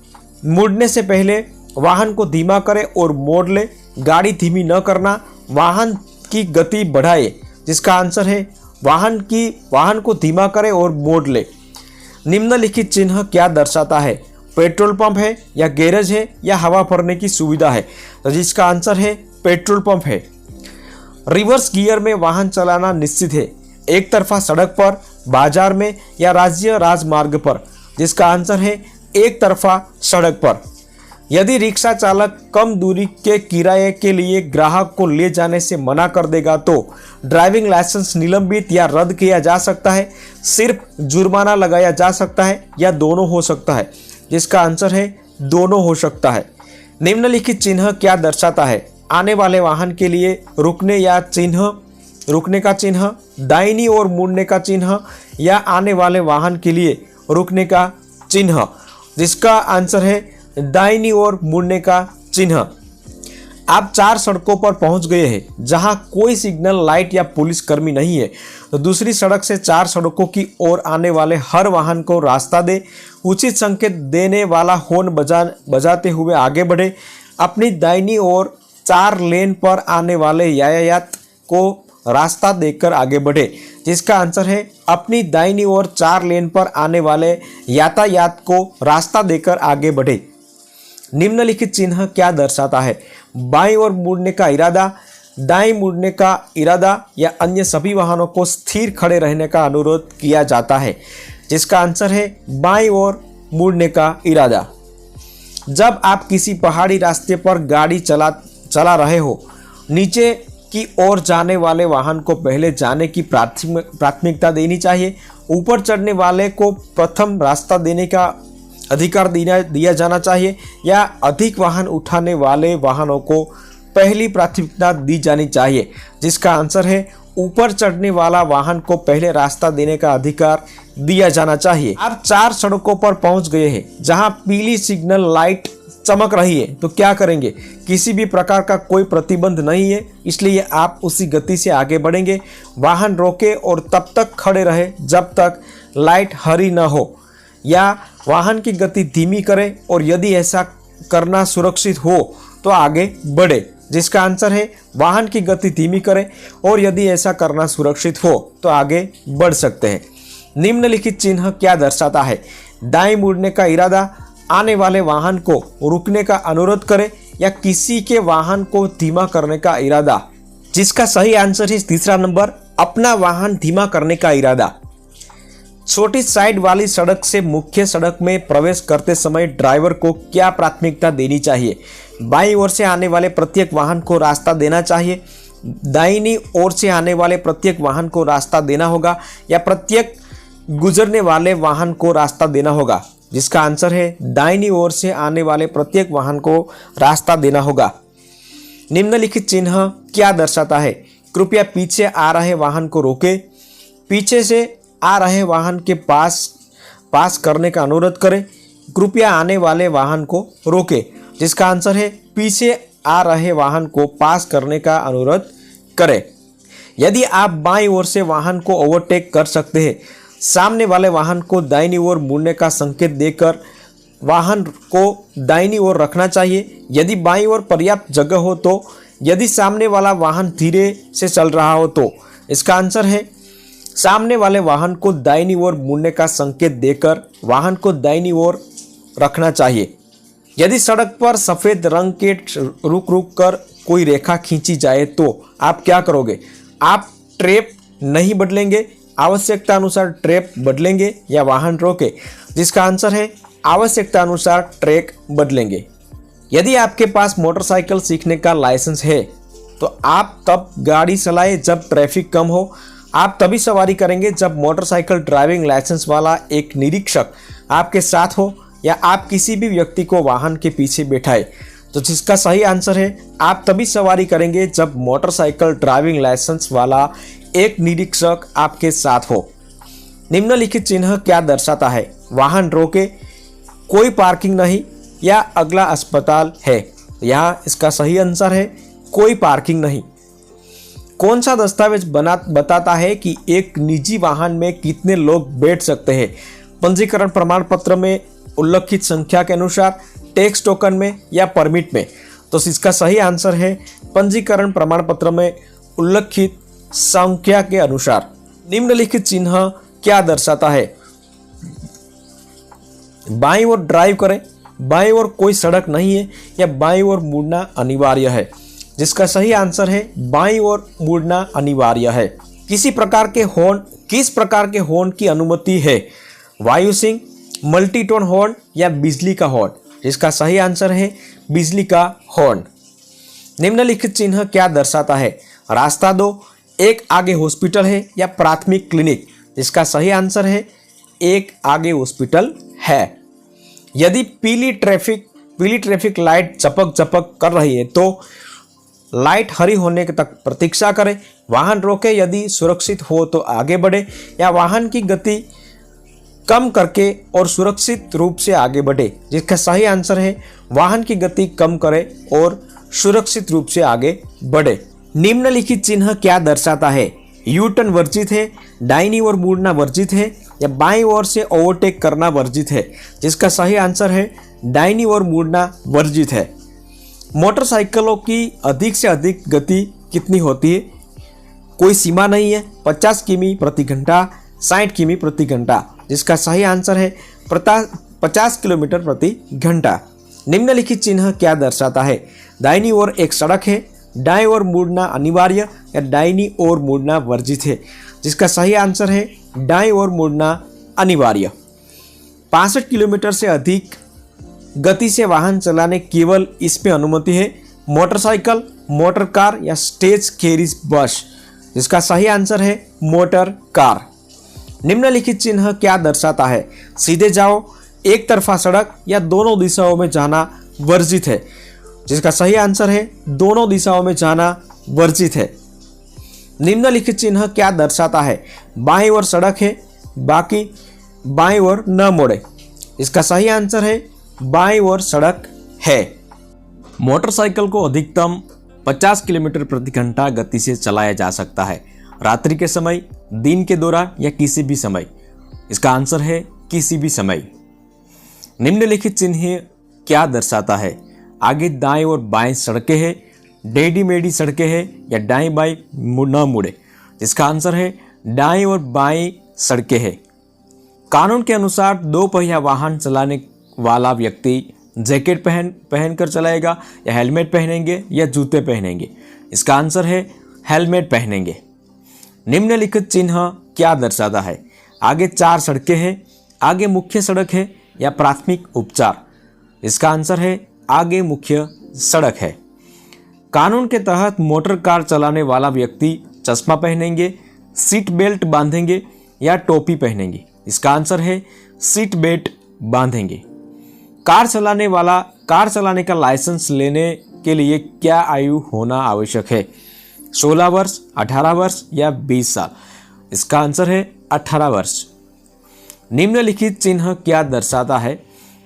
मुड़ने से पहले वाहन को धीमा करें और मोड़ ले, गाड़ी धीमी न करना, वाहन की गति बढ़ाए। जिसका आंसर है वाहन को धीमा करें और मोड़ ले। निम्नलिखित चिन्ह क्या दर्शाता है? पेट्रोल पंप है या गैरेज है या हवा भरने की सुविधा है। तो जिसका आंसर है पेट्रोल पंप है। रिवर्स गियर में वाहन चलाना निश्चित है? एक तरफा सड़क पर, बाजार में या राज्य राजमार्ग पर। जिसका आंसर है एक तरफा सड़क पर। यदि रिक्शा चालक कम दूरी के किराए के लिए ग्राहक को ले जाने से मना कर देगा तो ड्राइविंग लाइसेंस निलंबित या रद्द किया जा सकता है, सिर्फ जुर्माना लगाया जा सकता है या दोनों हो सकता है। जिसका आंसर है दोनों हो सकता है। निम्नलिखित चिन्ह क्या दर्शाता है? आने वाले वाहन के लिए रुकने का चिन्ह, दाहिनी ओर मुड़ने का चिन्ह या आने वाले वाहन के लिए रुकने का चिन्ह। जिसका आंसर है दाहिनी ओर मुड़ने का चिन्ह। आप 4 सड़कों पर पहुंच गए हैं जहां कोई सिग्नल लाइट या पुलिस कर्मी नहीं है, तो दूसरी सड़क से 4 सड़कों की ओर आने वाले हर वाहन को रास्ता दे, उचित संकेत देने वाला हॉर्न बजाते हुए आगे बढ़े। अपनी दाहिनी ओर 4 लेन पर आने वाले यातायात को रास्ता देकर आगे बढ़े। जिसका आंसर है अपनी दाहिनी ओर 4 लेन पर आने वाले यातायात को रास्ता देकर आगे बढ़े। निम्नलिखित चिन्ह क्या दर्शाता है? बाईं ओर मुड़ने का इरादा, दाएं मुड़ने का इरादा या अन्य सभी वाहनों को स्थिर खड़े रहने का अनुरोध किया जाता है। जिसका आंसर है बाईं ओर मुड़ने का इरादा। जब आप किसी पहाड़ी रास्ते पर गाड़ी चला रहे हो, नीचे की ओर जाने वाले वाहन को पहले जाने की प्राथमिकता देनी चाहिए। ऊपर चढ़ने वाले को प्रथम रास्ता देने का अधिकार दिया जाना चाहिए या अधिक वाहन उठाने वाले वाहनों को पहली प्राथमिकता दी जानी चाहिए। जिसका आंसर है ऊपर चढ़ने वाला वाहन को पहले रास्ता देने का अधिकार दिया जाना चाहिए। आप 4 सड़कों पर पहुंच गए हैं जहां पीली सिग्नल लाइट चमक रही है, तो क्या करेंगे? किसी भी प्रकार का कोई प्रतिबंध नहीं है, इसलिए आप उसी गति से आगे बढ़ेंगे। वाहन रोके और तब तक खड़े रहे जब तक लाइट हरी न हो, या वाहन की गति धीमी करें और यदि ऐसा करना सुरक्षित हो तो आगे बढ़े। जिसका आंसर है वाहन की गति धीमी करें और यदि ऐसा करना सुरक्षित हो तो आगे बढ़ सकते हैं। निम्नलिखित चिन्ह क्या दर्शाता है? दाएं मुड़ने का इरादा, आने वाले वाहन को रुकने का अनुरोध करें या किसी के वाहन को धीमा करने का इरादा। जिसका सही आंसर है तीसरा नंबर, अपना वाहन धीमा करने का इरादा। छोटी साइड वाली सड़क से मुख्य सड़क में प्रवेश करते समय ड्राइवर को क्या प्राथमिकता देनी चाहिए? बाईं ओर से आने वाले प्रत्येक वाहन को रास्ता देना चाहिए, दाहिनी ओर से आने वाले प्रत्येक वाहन को रास्ता देना होगा या प्रत्येक गुजरने वाले वाहन को रास्ता देना होगा। जिसका आंसर है दाहिनी ओर से आने वाले प्रत्येक वाहन को रास्ता देना होगा। निम्नलिखित चिन्ह क्या दर्शाता है? कृपया पीछे आ रहे वाहन को रोके, पीछे से आ रहे वाहन के पास करने का अनुरोध करें, कृपया आने वाले वाहन को रोके। जिसका आंसर है पीछे आ रहे वाहन को पास करने का अनुरोध करें। यदि आप बाईं ओर से वाहन को ओवरटेक कर सकते हैं, सामने वाले वाहन को दाहिनी ओर मुड़ने का संकेत देकर वाहन को दाहिनी ओर रखना चाहिए। यदि बाईं ओर पर्याप्त जगह हो तो, यदि सामने वाला वाहन धीरे से चल रहा हो तो। इसका आंसर है सामने वाले वाहन को दाहिनी ओर मुड़ने का संकेत देकर वाहन को दाहिनी ओर रखना चाहिए। यदि सड़क पर सफ़ेद रंग के रुक रुक कर कोई रेखा खींची जाए तो आप क्या करोगे? आप ट्रैप नहीं बदलेंगे, आवश्यकता अनुसार ट्रैप बदलेंगे या वाहन रोके? जिसका आंसर है आवश्यकता अनुसार ट्रैक बदलेंगे। यदि आपके पास मोटरसाइकिल सीखने का लाइसेंस है तो आप तब गाड़ी चलाएं जब ट्रैफिक कम हो। आप तभी सवारी करेंगे जब मोटरसाइकिल ड्राइविंग लाइसेंस वाला एक निरीक्षक आपके साथ हो या आप किसी भी व्यक्ति को वाहन के पीछे बैठाए। तो जिसका सही आंसर है आप तभी सवारी करेंगे जब मोटरसाइकिल ड्राइविंग लाइसेंस वाला एक निरीक्षक आपके साथ हो। निम्नलिखित चिन्ह क्या दर्शाता है? वाहन रोके, कोई पार्किंग नहीं या अगला अस्पताल है। यहाँ इसका सही आंसर है कोई पार्किंग नहीं। कौन सा दस्तावेज बताता है कि एक निजी वाहन में कितने लोग बैठ सकते हैं? पंजीकरण प्रमाण पत्र में उल्लिखित संख्या के अनुसार, टैक्स टोकन में या परमिट में? तो इसका सही आंसर है पंजीकरण प्रमाण पत्र में उल्लिखित संख्या के अनुसार। निम्नलिखित चिन्ह क्या दर्शाता है? बाईं ओर ड्राइव करें, बाईं ओर कोई सड़क नहीं है या बाईं ओर मुड़ना अनिवार्य है? जिसका सही आंसर है बाईं ओर मुड़ना अनिवार्य है। किस प्रकार के हॉर्न की अनुमति है? वायु सिंह, मल्टीटोन हॉर्न या बिजली का हॉर्न? जिसका सही आंसर है बिजली का हॉर्न। निम्नलिखित चिन्ह क्या दर्शाता है? रास्ता दो, एक आगे हॉस्पिटल है या प्राथमिक क्लिनिक? जिसका सही आंसर है एक आगे हॉस्पिटल है। यदि पीली ट्रैफिक लाइट चपक कर रही है तो लाइट हरी होने तक प्रतीक्षा करें। वाहन रोके यदि सुरक्षित हो तो आगे बढ़े या वाहन की गति कम करके और सुरक्षित रूप से आगे बढ़े? जिसका सही आंसर है वाहन की गति कम करें और सुरक्षित रूप से आगे बढ़े। निम्नलिखित चिन्ह क्या दर्शाता है? यू टर्न वर्जित है, दाहिनी ओर मुड़ना वर्जित है या बाईं ओर से ओवरटेक करना वर्जित है? जिसका सही आंसर है दाहिनी ओर मुड़ना वर्जित है। मोटरसाइकिलों की अधिक से अधिक गति कितनी होती है? कोई सीमा नहीं है। 50 किमी प्रति घंटा, 60 किमी प्रति घंटा? जिसका सही आंसर है 50 किलोमीटर प्रति घंटा। निम्नलिखित चिन्ह क्या दर्शाता है? दाहिनी ओर एक सड़क है, दाएं ओर मुड़ना अनिवार्य या दाहिनी ओर मुड़ना वर्जित है? जिसका सही आंसर है दाएं ओर मुड़ना अनिवार्य। 65 किलोमीटर से अधिक गति से वाहन चलाने केवल इसमें अनुमति है। मोटरसाइकिल, मोटर कार या स्टेज कैरिज बस? जिसका सही आंसर है मोटर कार। निम्नलिखित चिन्ह क्या दर्शाता है? सीधे जाओ, एक तरफा सड़क या दोनों दिशाओं में जाना वर्जित है? जिसका सही आंसर है दोनों दिशाओं में जाना वर्जित है। निम्नलिखित चिन्ह क्या दर्शाता है? बाईं ओर सड़क है, बाकी बाईं ओर न मोड़े? इसका सही आंसर है बाईं ओर सड़क है। मोटरसाइकिल को अधिकतम 50 किलोमीटर प्रति घंटा गति से चलाया जा सकता है, रात्रि के समय, दिन के दौरान या किसी भी समय? इसका आंसर है किसी भी समय। निम्नलिखित चिन्ह क्या दर्शाता है? आगे दाएं और बाएं सड़कें हैं, टेढ़ी मेढ़ी सड़कें हैं या दाएं बाएं न मुड़े? इसका आंसर है दाएं और बाएं सड़कें हैं। कानून के अनुसार दो पहिया वाहन चलाने वाला व्यक्ति जैकेट पहनकर चलाएगा या हेलमेट पहनेंगे या जूते पहनेंगे? इसका आंसर है हेलमेट पहनेंगे। निम्नलिखित चिन्ह क्या दर्शाता है? आगे 4 सड़कें हैं, आगे मुख्य सड़क है या प्राथमिक उपचार? इसका आंसर है आगे मुख्य सड़क है। कानून के तहत मोटर कार चलाने वाला व्यक्ति चश्मा पहनेंगे, सीट बेल्ट बांधेंगे या टोपी पहनेंगे? इसका आंसर है सीट बेल्ट बांधेंगे। कार चलाने का लाइसेंस लेने के लिए क्या आयु होना आवश्यक है? 16 वर्ष, 18 वर्ष या 20 साल? इसका आंसर है 18 वर्ष। निम्नलिखित चिन्ह क्या दर्शाता है?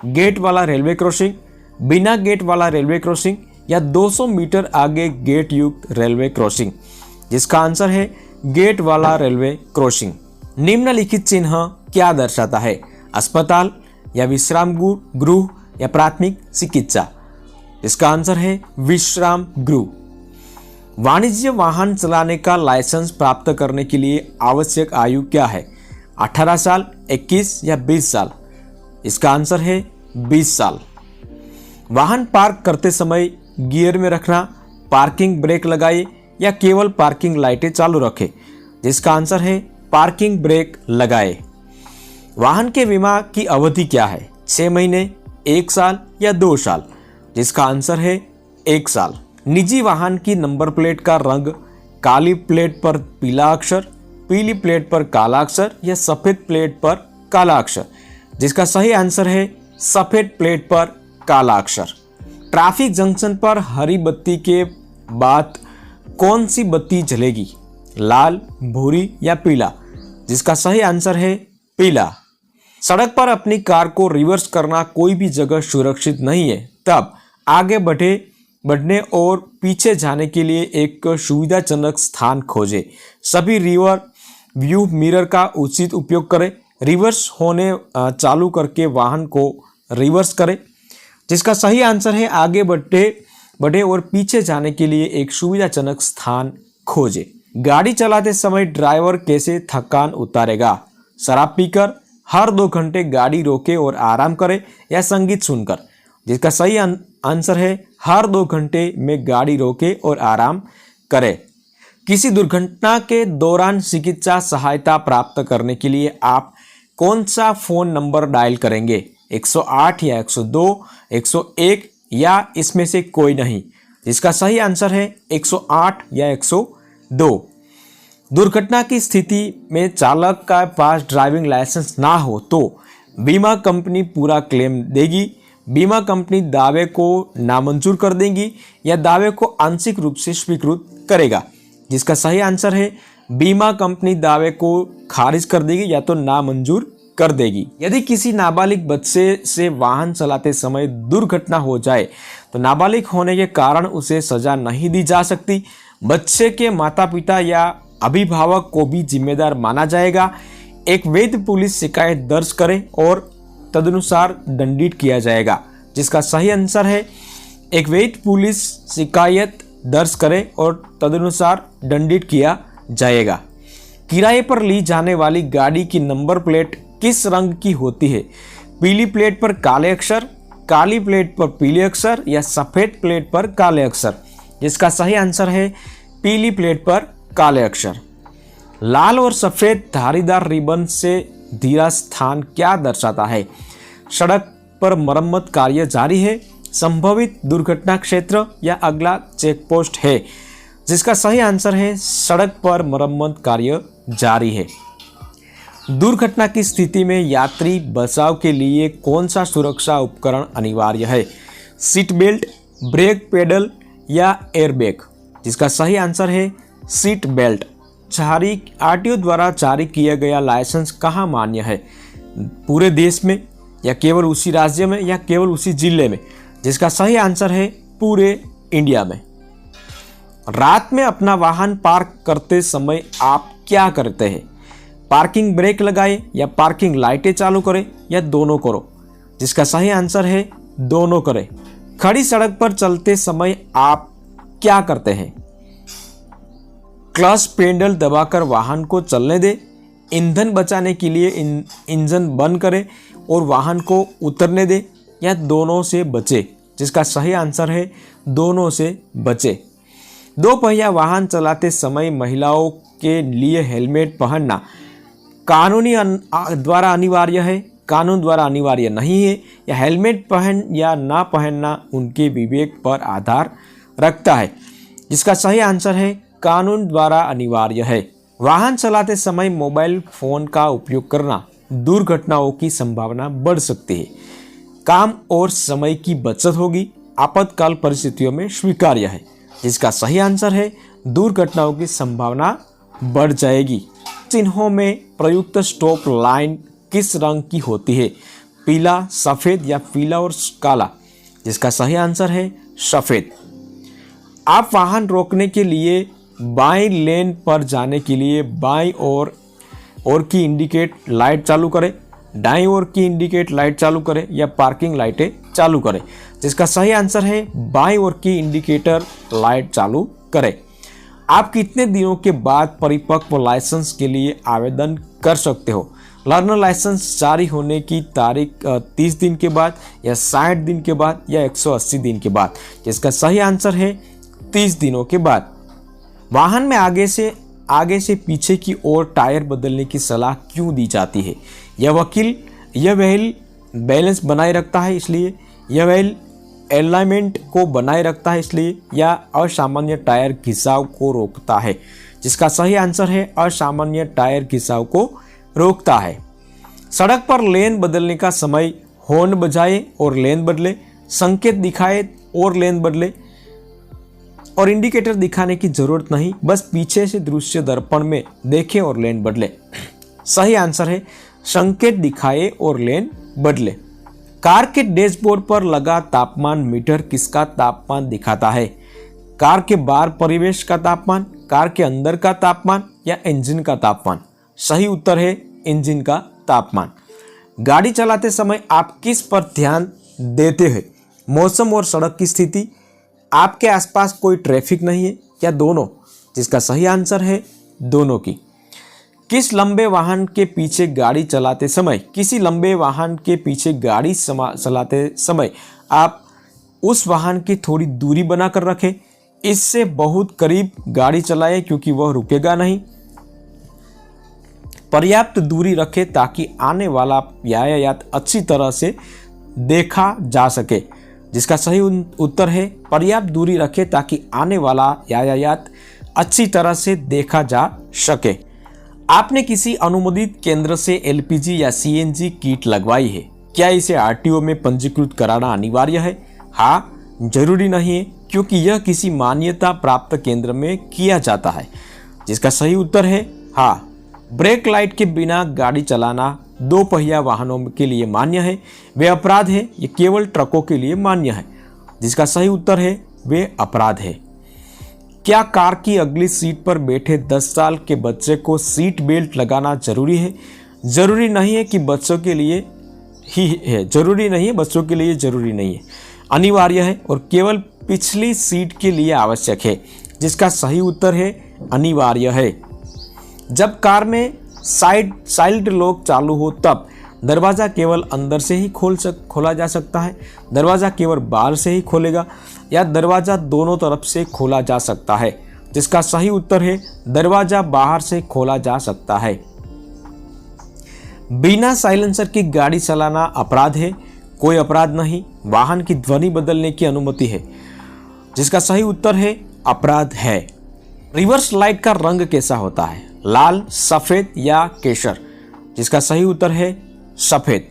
गेट वाला रेलवे क्रॉसिंग, बिना गेट वाला रेलवे क्रॉसिंग या 200 मीटर आगे गेट युक्त रेलवे क्रॉसिंग? जिसका आंसर है गेट वाला रेलवे क्रॉसिंग। निम्नलिखित चिन्ह क्या दर्शाता है? अस्पताल या विश्राम गृह या प्राथमिक चिकित्सा? इसका आंसर है विश्राम गृह। वाणिज्य वाहन चलाने का लाइसेंस प्राप्त करने के लिए आवश्यक आयु क्या है? 18 साल, 21 या 20 साल? इसका आंसर है 20 साल। वाहन पार्क करते समय गियर में रखना, पार्किंग ब्रेक लगाए या केवल पार्किंग लाइटें चालू रखें? जिसका आंसर है पार्किंग ब्रेक लगाए। वाहन के बीमा की अवधि क्या है? 6 महीने, 1 साल या 2 साल? जिसका आंसर है 1 साल। निजी वाहन की नंबर प्लेट का रंग काली प्लेट पर पीला अक्षर, पीली प्लेट पर काला अक्षर या सफेद प्लेट पर काला अक्षर? जिसका सही आंसर है सफेद प्लेट पर काला अक्षर। ट्रैफिक जंक्शन पर हरी बत्ती के बाद कौन सी बत्ती जलेगी? लाल, भूरी या पीला? जिसका सही आंसर है पीला। सड़क पर अपनी कार को रिवर्स करना कोई भी जगह सुरक्षित नहीं है, तब आगे बढ़ने और पीछे जाने के लिए एक सुविधाजनक स्थान खोजें। सभी रिवर व्यू मिरर का उचित उपयोग करें। रिवर्स होने चालू करके वाहन को रिवर्स करें। जिसका सही आंसर है आगे बढ़े और पीछे जाने के लिए एक सुविधाजनक स्थान खोजें। गाड़ी चलाते समय ड्राइवर कैसे थकान उतारेगा? शराब पीकर, हर 2 घंटे गाड़ी रोके और आराम करे या संगीत सुनकर? जिसका सही आंसर है हर 2 घंटे में गाड़ी रोके और आराम करे। किसी दुर्घटना के दौरान चिकित्सा सहायता प्राप्त करने के लिए आप कौन सा फोन नंबर डायल करेंगे? 108 या 102, 101 या इसमें से कोई नहीं? जिसका सही आंसर है 108 या 102। दुर्घटना की स्थिति में चालक का पास ड्राइविंग लाइसेंस ना हो तो बीमा कंपनी पूरा क्लेम देगी, बीमा कंपनी दावे को नामंजूर कर देगी या दावे को आंशिक रूप से स्वीकृत करेगा? जिसका सही आंसर है बीमा कंपनी दावे को खारिज कर देगी या तो नामंजूर कर देगी। यदि किसी नाबालिग बच्चे से वाहन चलाते समय दुर्घटना हो जाए तो नाबालिग होने के कारण उसे सजा नहीं दी जा सकती। बच्चे के माता पिता या अभिभावक को भी जिम्मेदार माना जाएगा। एक वैध पुलिस शिकायत दर्ज करे और तदनुसार दंडित किया जाएगा। जिसका सही आंसर है एक वैध पुलिस शिकायत दर्ज करे और तदनुसार दंडित किया जाएगा। किराए पर ली जाने वाली गाड़ी की नंबर प्लेट किस रंग की होती है? पीली प्लेट पर काले अक्षर, काली प्लेट पर पीले अक्षर या सफेद प्लेट पर काले अक्षर? जिसका सही आंसर है पीली प्लेट पर काले अक्षर। लाल और सफेद धारीदार रिबन से घिरा स्थान क्या दर्शाता है? सड़क पर मरम्मत कार्य जारी है, संभवित दुर्घटना क्षेत्र या अगला चेकपोस्ट है? जिसका सही आंसर है सड़क पर मरम्मत कार्य जारी है। दुर्घटना की स्थिति में यात्री बचाव के लिए कौन सा सुरक्षा उपकरण अनिवार्य है? सीट बेल्ट, ब्रेक पेडल या एयरबैग? जिसका सही आंसर है सीट बेल्ट। आरटीओ द्वारा जारी किया गया लाइसेंस कहाँ मान्य है? पूरे देश में या केवल उसी राज्य में या केवल उसी जिले में? जिसका सही आंसर है पूरे इंडिया में। रात में अपना वाहन पार्क करते समय आप क्या करते हैं? पार्किंग ब्रेक लगाए या पार्किंग लाइटें चालू करें या दोनों करो? जिसका सही आंसर है दोनों करें। खड़ी सड़क पर चलते समय आप क्या करते हैं? क्लच पेडल दबाकर वाहन को चलने दे, ईंधन बचाने के लिए इंजन बंद करे और वाहन को उतरने दे या दोनों से बचे? जिसका सही आंसर है दोनों से बचे। 2 पहिया वाहन चलाते समय महिलाओं के लिए हेलमेट पहनना कानूनी द्वारा अनिवार्य है, कानून द्वारा अनिवार्य नहीं है, या हेलमेट पहन या ना पहनना उनके विवेक पर आधार रखता है? जिसका सही आंसर है कानून द्वारा अनिवार्य है। वाहन चलाते समय मोबाइल फोन का उपयोग करना दुर्घटनाओं की संभावना बढ़ सकती है। काम और समय की बचत होगी, आपातकाल परिस्थितियों में स्वीकार्य है। जिसका सही आंसर है दुर्घटनाओं की संभावना बढ़ जाएगी। चिन्हों में प्रयुक्त स्टॉप लाइन किस रंग की होती है? पीला, सफेद या पीला और काला? जिसका सही आंसर है सफेद। आप वाहन रोकने के लिए बाईं लेन पर जाने के लिए बाईं ओर की इंडिकेट लाइट चालू करें, दाईं ओर की इंडिकेट लाइट चालू करें या पार्किंग लाइटें चालू करें। जिसका सही आंसर है बाईं ओर की इंडिकेटर लाइट चालू करें। आप कितने दिनों के बाद परिपक्व लाइसेंस के लिए आवेदन कर सकते हो? लर्नर लाइसेंस जारी होने की तारीख 30 दिन के बाद या 60 दिन के बाद या 180 दिन के बाद। जिसका सही आंसर है 30 दिनों के बाद। वाहन में आगे से पीछे की ओर टायर बदलने की सलाह क्यों दी जाती है? यह व्हील बैलेंस बनाए रखता है इसलिए, यह व्हील अलाइनमेंट को बनाए रखता है इसलिए, या असामान्य टायर घिसाव को रोकता है। जिसका सही आंसर है असामान्य टायर घिसाव को रोकता है। सड़क पर लेन बदलने का समय हॉर्न बजाए और लेन बदले, संकेत दिखाए और लेन बदले, और इंडिकेटर दिखाने की जरूरत नहीं, बस पीछे से दृश्य दर्पण में देखें और लेन बदले। सही आंसर है संकेत दिखाए और लेन बदले। कार के डैशबोर्ड पर लगा तापमान मीटर किसका तापमान दिखाता है? कार के बाहर परिवेश का तापमान, कार के अंदर का तापमान या इंजन का तापमान? सही उत्तर है इंजन का तापमान। गाड़ी चलाते समय आप किस पर ध्यान देते हैं? मौसम और सड़क की स्थिति, आपके आसपास कोई ट्रैफिक नहीं है, या दोनों? जिसका सही आंसर है दोनों की। किसी लंबे वाहन के पीछे गाड़ी चलाते समय आप उस वाहन की थोड़ी दूरी बनाकर रखें, इससे बहुत करीब गाड़ी चलाएं क्योंकि वह रुकेगा नहीं। पर्याप्त दूरी रखें ताकि आने वाला यातायात अच्छी तरह से देखा जा सके। जिसका सही उत्तर है पर्याप्त दूरी रखें ताकि आने वाला यातायात अच्छी तरह से देखा जा सके। आपने किसी अनुमोदित केंद्र से एलपीजी या सीएनजी किट लगवाई है, क्या इसे आरटीओ में पंजीकृत कराना अनिवार्य है? हाँ, जरूरी नहीं है क्योंकि यह किसी मान्यता प्राप्त केंद्र में किया जाता है। जिसका सही उत्तर है हाँ। ब्रेक लाइट के बिना गाड़ी चलाना 2 पहिया वाहनों के लिए मान्य है, वे अपराध है। ये केवल ट्रकों के लिए मान्य है। जिसका सही उत्तर है वे अपराध है। क्या कार की अगली सीट पर बैठे 10 साल के बच्चे को सीट बेल्ट लगाना जरूरी है? जरूरी नहीं है कि बच्चों के लिए ही है, जरूरी नहीं है, बच्चों के लिए जरूरी नहीं है, अनिवार्य है और केवल पिछली सीट के लिए आवश्यक है। जिसका सही उत्तर है अनिवार्य है। जब कार में साइड लॉक चालू हो तब दरवाज़ा केवल अंदर से ही खोला जा सकता है, दरवाज़ा केवल बाहर से ही खोलेगा, या दरवाज़ा दोनों तरफ से खोला जा सकता है? जिसका सही उत्तर है दरवाज़ा बाहर से खोला जा सकता है। बिना साइलेंसर की गाड़ी चलाना अपराध है? कोई अपराध नहीं, वाहन की ध्वनि बदलने की अनुमति है। जिसका सही उत्तर है अपराध है। रिवर्स लाइट का रंग कैसा होता है? लाल, सफेद या केसर? जिसका सही उत्तर है सफेद।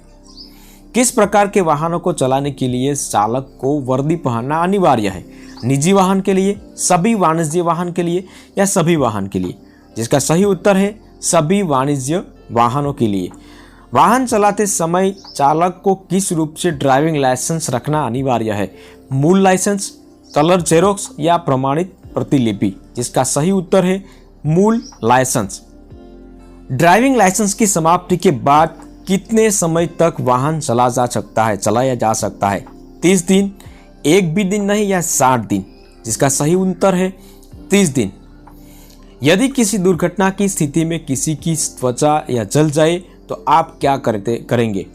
किस प्रकार के वाहनों को चलाने के लिए चालक को वर्दी पहनना अनिवार्य है? निजी वाहन के लिए, सभी वाणिज्य वाहन के लिए या सभी वाहन के लिए? जिसका सही उत्तर है सभी वाणिज्य वाहनों के लिए। वाहन चलाते समय चालक को किस रूप से ड्राइविंग लाइसेंस रखना अनिवार्य है? मूल लाइसेंस, कलर जेरोक्स या प्रमाणित प्रतिलिपि? जिसका सही उत्तर है मूल लाइसेंस। ड्राइविंग लाइसेंस की समाप्ति के बाद कितने समय तक वाहन चलाया जा सकता है? 30 दिन, एक भी दिन नहीं, या 60 दिन? जिसका सही उत्तर है 30 दिन। यदि किसी दुर्घटना की स्थिति में किसी की त्वचा या जल जाए तो आप क्या करेंगे?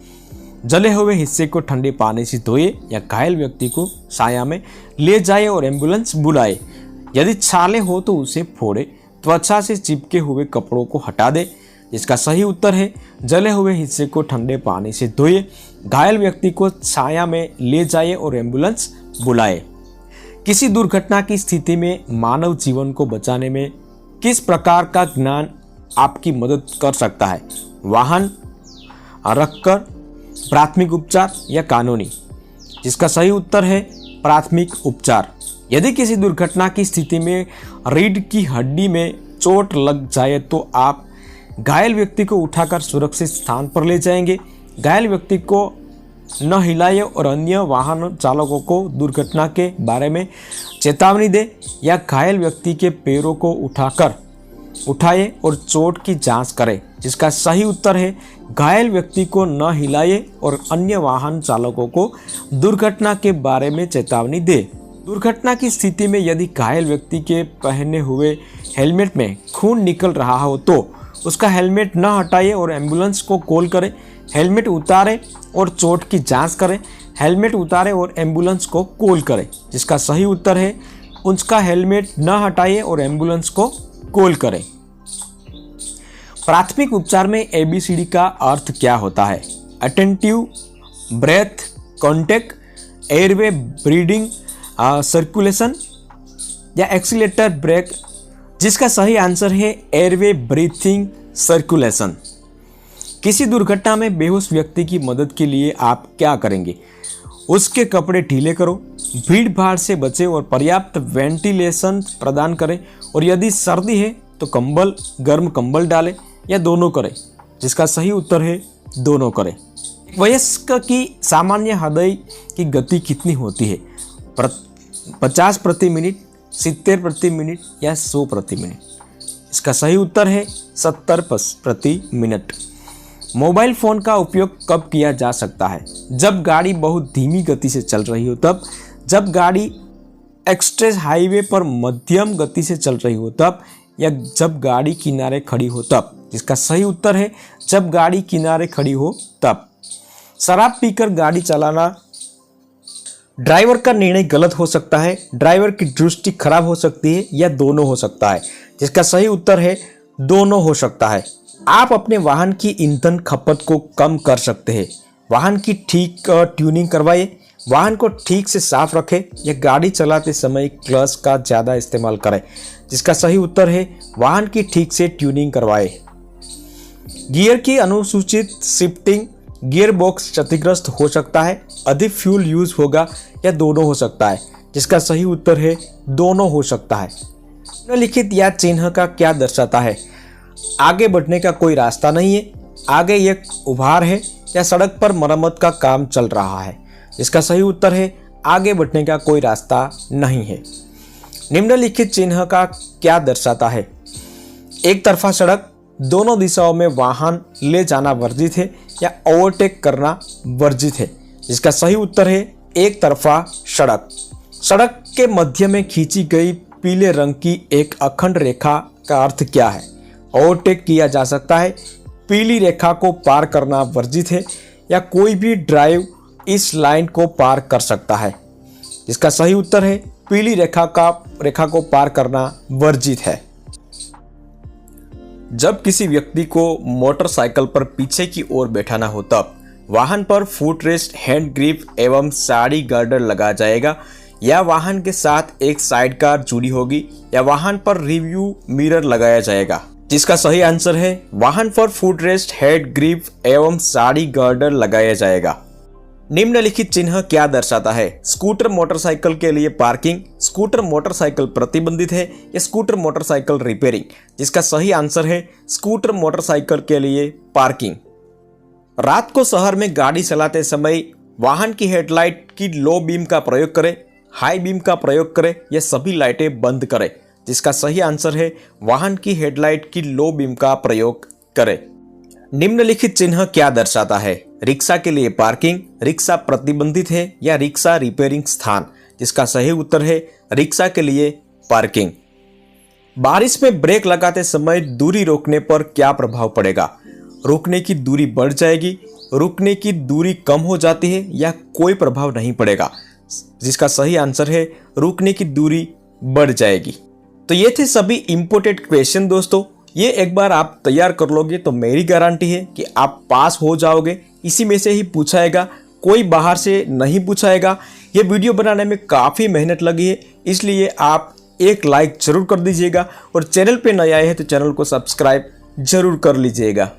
जले हुए हिस्से को ठंडे पानी से धोए या घायल व्यक्ति को साया में ले जाए और एम्बुलेंस बुलाए। यदि छाले हो तो उसे फोड़े, त्वचा से चिपके हुए कपड़ों को हटा दे। इसका सही उत्तर है जले हुए हिस्से को ठंडे पानी से धोए, घायल व्यक्ति को छाया में ले जाए और एम्बुलेंस बुलाए। किसी दुर्घटना की स्थिति में मानव जीवन को बचाने में किस प्रकार का ज्ञान आपकी मदद कर सकता है? वाहन रखकर, प्राथमिक उपचार या कानूनी? जिसका सही उत्तर है प्राथमिक उपचार। यदि किसी दुर्घटना की स्थिति में रीढ़ की हड्डी में चोट लग जाए तो आप घायल व्यक्ति को उठाकर सुरक्षित स्थान पर ले जाएंगे, घायल व्यक्ति को न हिलाए और अन्य वाहन चालकों को दुर्घटना के बारे में चेतावनी दे या घायल व्यक्ति के पैरों को उठाए और चोट की जांच करे। जिसका सही उत्तर है घायल व्यक्ति को न हिलाए और अन्य वाहन चालकों को दुर्घटना के बारे में चेतावनी दे। दुर्घटना की स्थिति में यदि घायल व्यक्ति के पहने हुए हेलमेट में खून निकल रहा हो तो उसका हेलमेट न हटाए और एम्बुलेंस को कॉल करें। हेलमेट उतारे और चोट की जांच करें। हेलमेट उतारे और एम्बुलेंस को कॉल करें। जिसका सही उत्तर है उसका हेलमेट न हटाए और एम्बुलेंस को कॉल करें। प्राथमिक उपचार में ABCD का अर्थ क्या होता है? Attentive, breath, contact, airway, breathing, circulation या एक्सीलेटर, ब्रेक। जिसका सही आंसर है एयरवे, ब्रीथिंग, सर्कुलेशन। किसी दुर्घटना में बेहोश व्यक्ति की मदद के लिए आप क्या करेंगे? उसके कपड़े ढीले करो, भीड़ भाड़ से बचें और पर्याप्त वेंटिलेशन प्रदान करें, और यदि सर्दी है तो गर्म कंबल डालें या दोनों करें। जिसका सही उत्तर है दोनों करें। वयस्क की सामान्य हृदय की गति कितनी होती है? 50 प्रति मिनट, 70 प्रति मिनट या 100 प्रति मिनट? इसका सही उत्तर है 70 प्रति मिनट। मोबाइल फ़ोन का उपयोग कब किया जा सकता है? जब गाड़ी बहुत धीमी गति से चल रही हो तब, जब गाड़ी एक्सप्रेस हाईवे पर मध्यम गति से चल रही हो तब, या जब गाड़ी किनारे खड़ी हो तब। जिसका सही उत्तर है जब गाड़ी किनारे खड़ी हो तब। शराब पीकर गाड़ी चलाना ड्राइवर का निर्णय गलत हो सकता है, ड्राइवर की दृष्टि खराब हो सकती है, या दोनों हो सकता है। जिसका सही उत्तर है दोनों हो सकता है। आप अपने वाहन की ईंधन खपत को कम कर सकते हैं। वाहन की ठीक ट्यूनिंग करवाइए, वाहन को ठीक से साफ रखें या गाड़ी चलाते समय क्लच का ज़्यादा इस्तेमाल करें। जिसका सही उत्तर है वाहन की ठीक से ट्यूनिंग करवाएं। गियर की अनुसूचित शिफ्टिंग, गियर बॉक्स क्षतिग्रस्त हो सकता है, अधिक फ्यूल यूज होगा, या दोनों हो सकता है। जिसका सही उत्तर है दोनों हो सकता है। निम्नलिखित या चिन्ह का क्या दर्शाता है? आगे बढ़ने का कोई रास्ता नहीं है, आगे एक उभार है, या सड़क पर मरम्मत का काम चल रहा है। इसका सही उत्तर है आगे बढ़ने का कोई रास्ता नहीं है। निम्नलिखित चिन्ह का क्या दर्शाता है? एक तरफा सड़क, दोनों दिशाओं में वाहन ले जाना वर्जित है, या ओवरटेक करना वर्जित है। इसका सही उत्तर है एक तरफा सड़क। सड़क के मध्य में खींची गई पीले रंग की एक अखंड रेखा का अर्थ क्या है? ओवरटेक किया जा सकता है, पीली रेखा को पार करना वर्जित है, या कोई भी ड्राइव इस लाइन को पार कर सकता है। इसका सही उत्तर है पीली रेखा को पार करना वर्जित है। जब किसी व्यक्ति को मोटरसाइकिल पर पीछे की ओर बैठाना हो तब वाहन पर फुट रेस्ट, हैंड ग्रिप एवं साइड गार्डर लगा जाएगा, या वाहन के साथ एक साइड कार जुड़ी होगी, या वाहन पर रिव्यू मिरर लगाया जाएगा। जिसका सही आंसर है वाहन पर फुट रेस्ट, हेड ग्रिप एवं साइड गार्डर लगाया जाएगा। निम्नलिखित चिन्ह क्या दर्शाता है? स्कूटर मोटरसाइकिल के लिए पार्किंग, स्कूटर मोटरसाइकिल प्रतिबंधित है, या स्कूटर मोटरसाइकिल रिपेयरिंग? जिसका सही आंसर है स्कूटर मोटरसाइकिल के लिए पार्किंग। रात को शहर में गाड़ी चलाते समय वाहन की हेडलाइट की लो बीम का प्रयोग करें, हाई बीम का प्रयोग करें, या सभी लाइटें बंद करें? जिसका सही आंसर है वाहन की हेडलाइट की लो बीम का प्रयोग करें। निम्नलिखित चिन्ह क्या दर्शाता है? रिक्शा के लिए पार्किंग, रिक्शा प्रतिबंधित है, या रिक्शा रिपेयरिंग स्थान? जिसका सही उत्तर है रिक्शा के लिए पार्किंग। बारिश में ब्रेक लगाते समय दूरी रोकने पर क्या प्रभाव पड़ेगा? रुकने की दूरी बढ़ जाएगी, रुकने की दूरी कम हो जाती है, या कोई प्रभाव नहीं पड़ेगा? जिसका सही आंसर है रुकने की दूरी बढ़ जाएगी। तो ये थे सभी इंपोर्टेंट क्वेश्चन दोस्तों। ये एक बार आप तैयार कर लोगे तो मेरी गारंटी है कि आप पास हो जाओगे। इसी में से ही पूछाएगा, कोई बाहर से नहीं पूछाएगा। ये वीडियो बनाने में काफ़ी मेहनत लगी है, इसलिए आप एक लाइक जरूर कर दीजिएगा, और चैनल पे नए आए हैं तो चैनल को सब्सक्राइब जरूर कर लीजिएगा।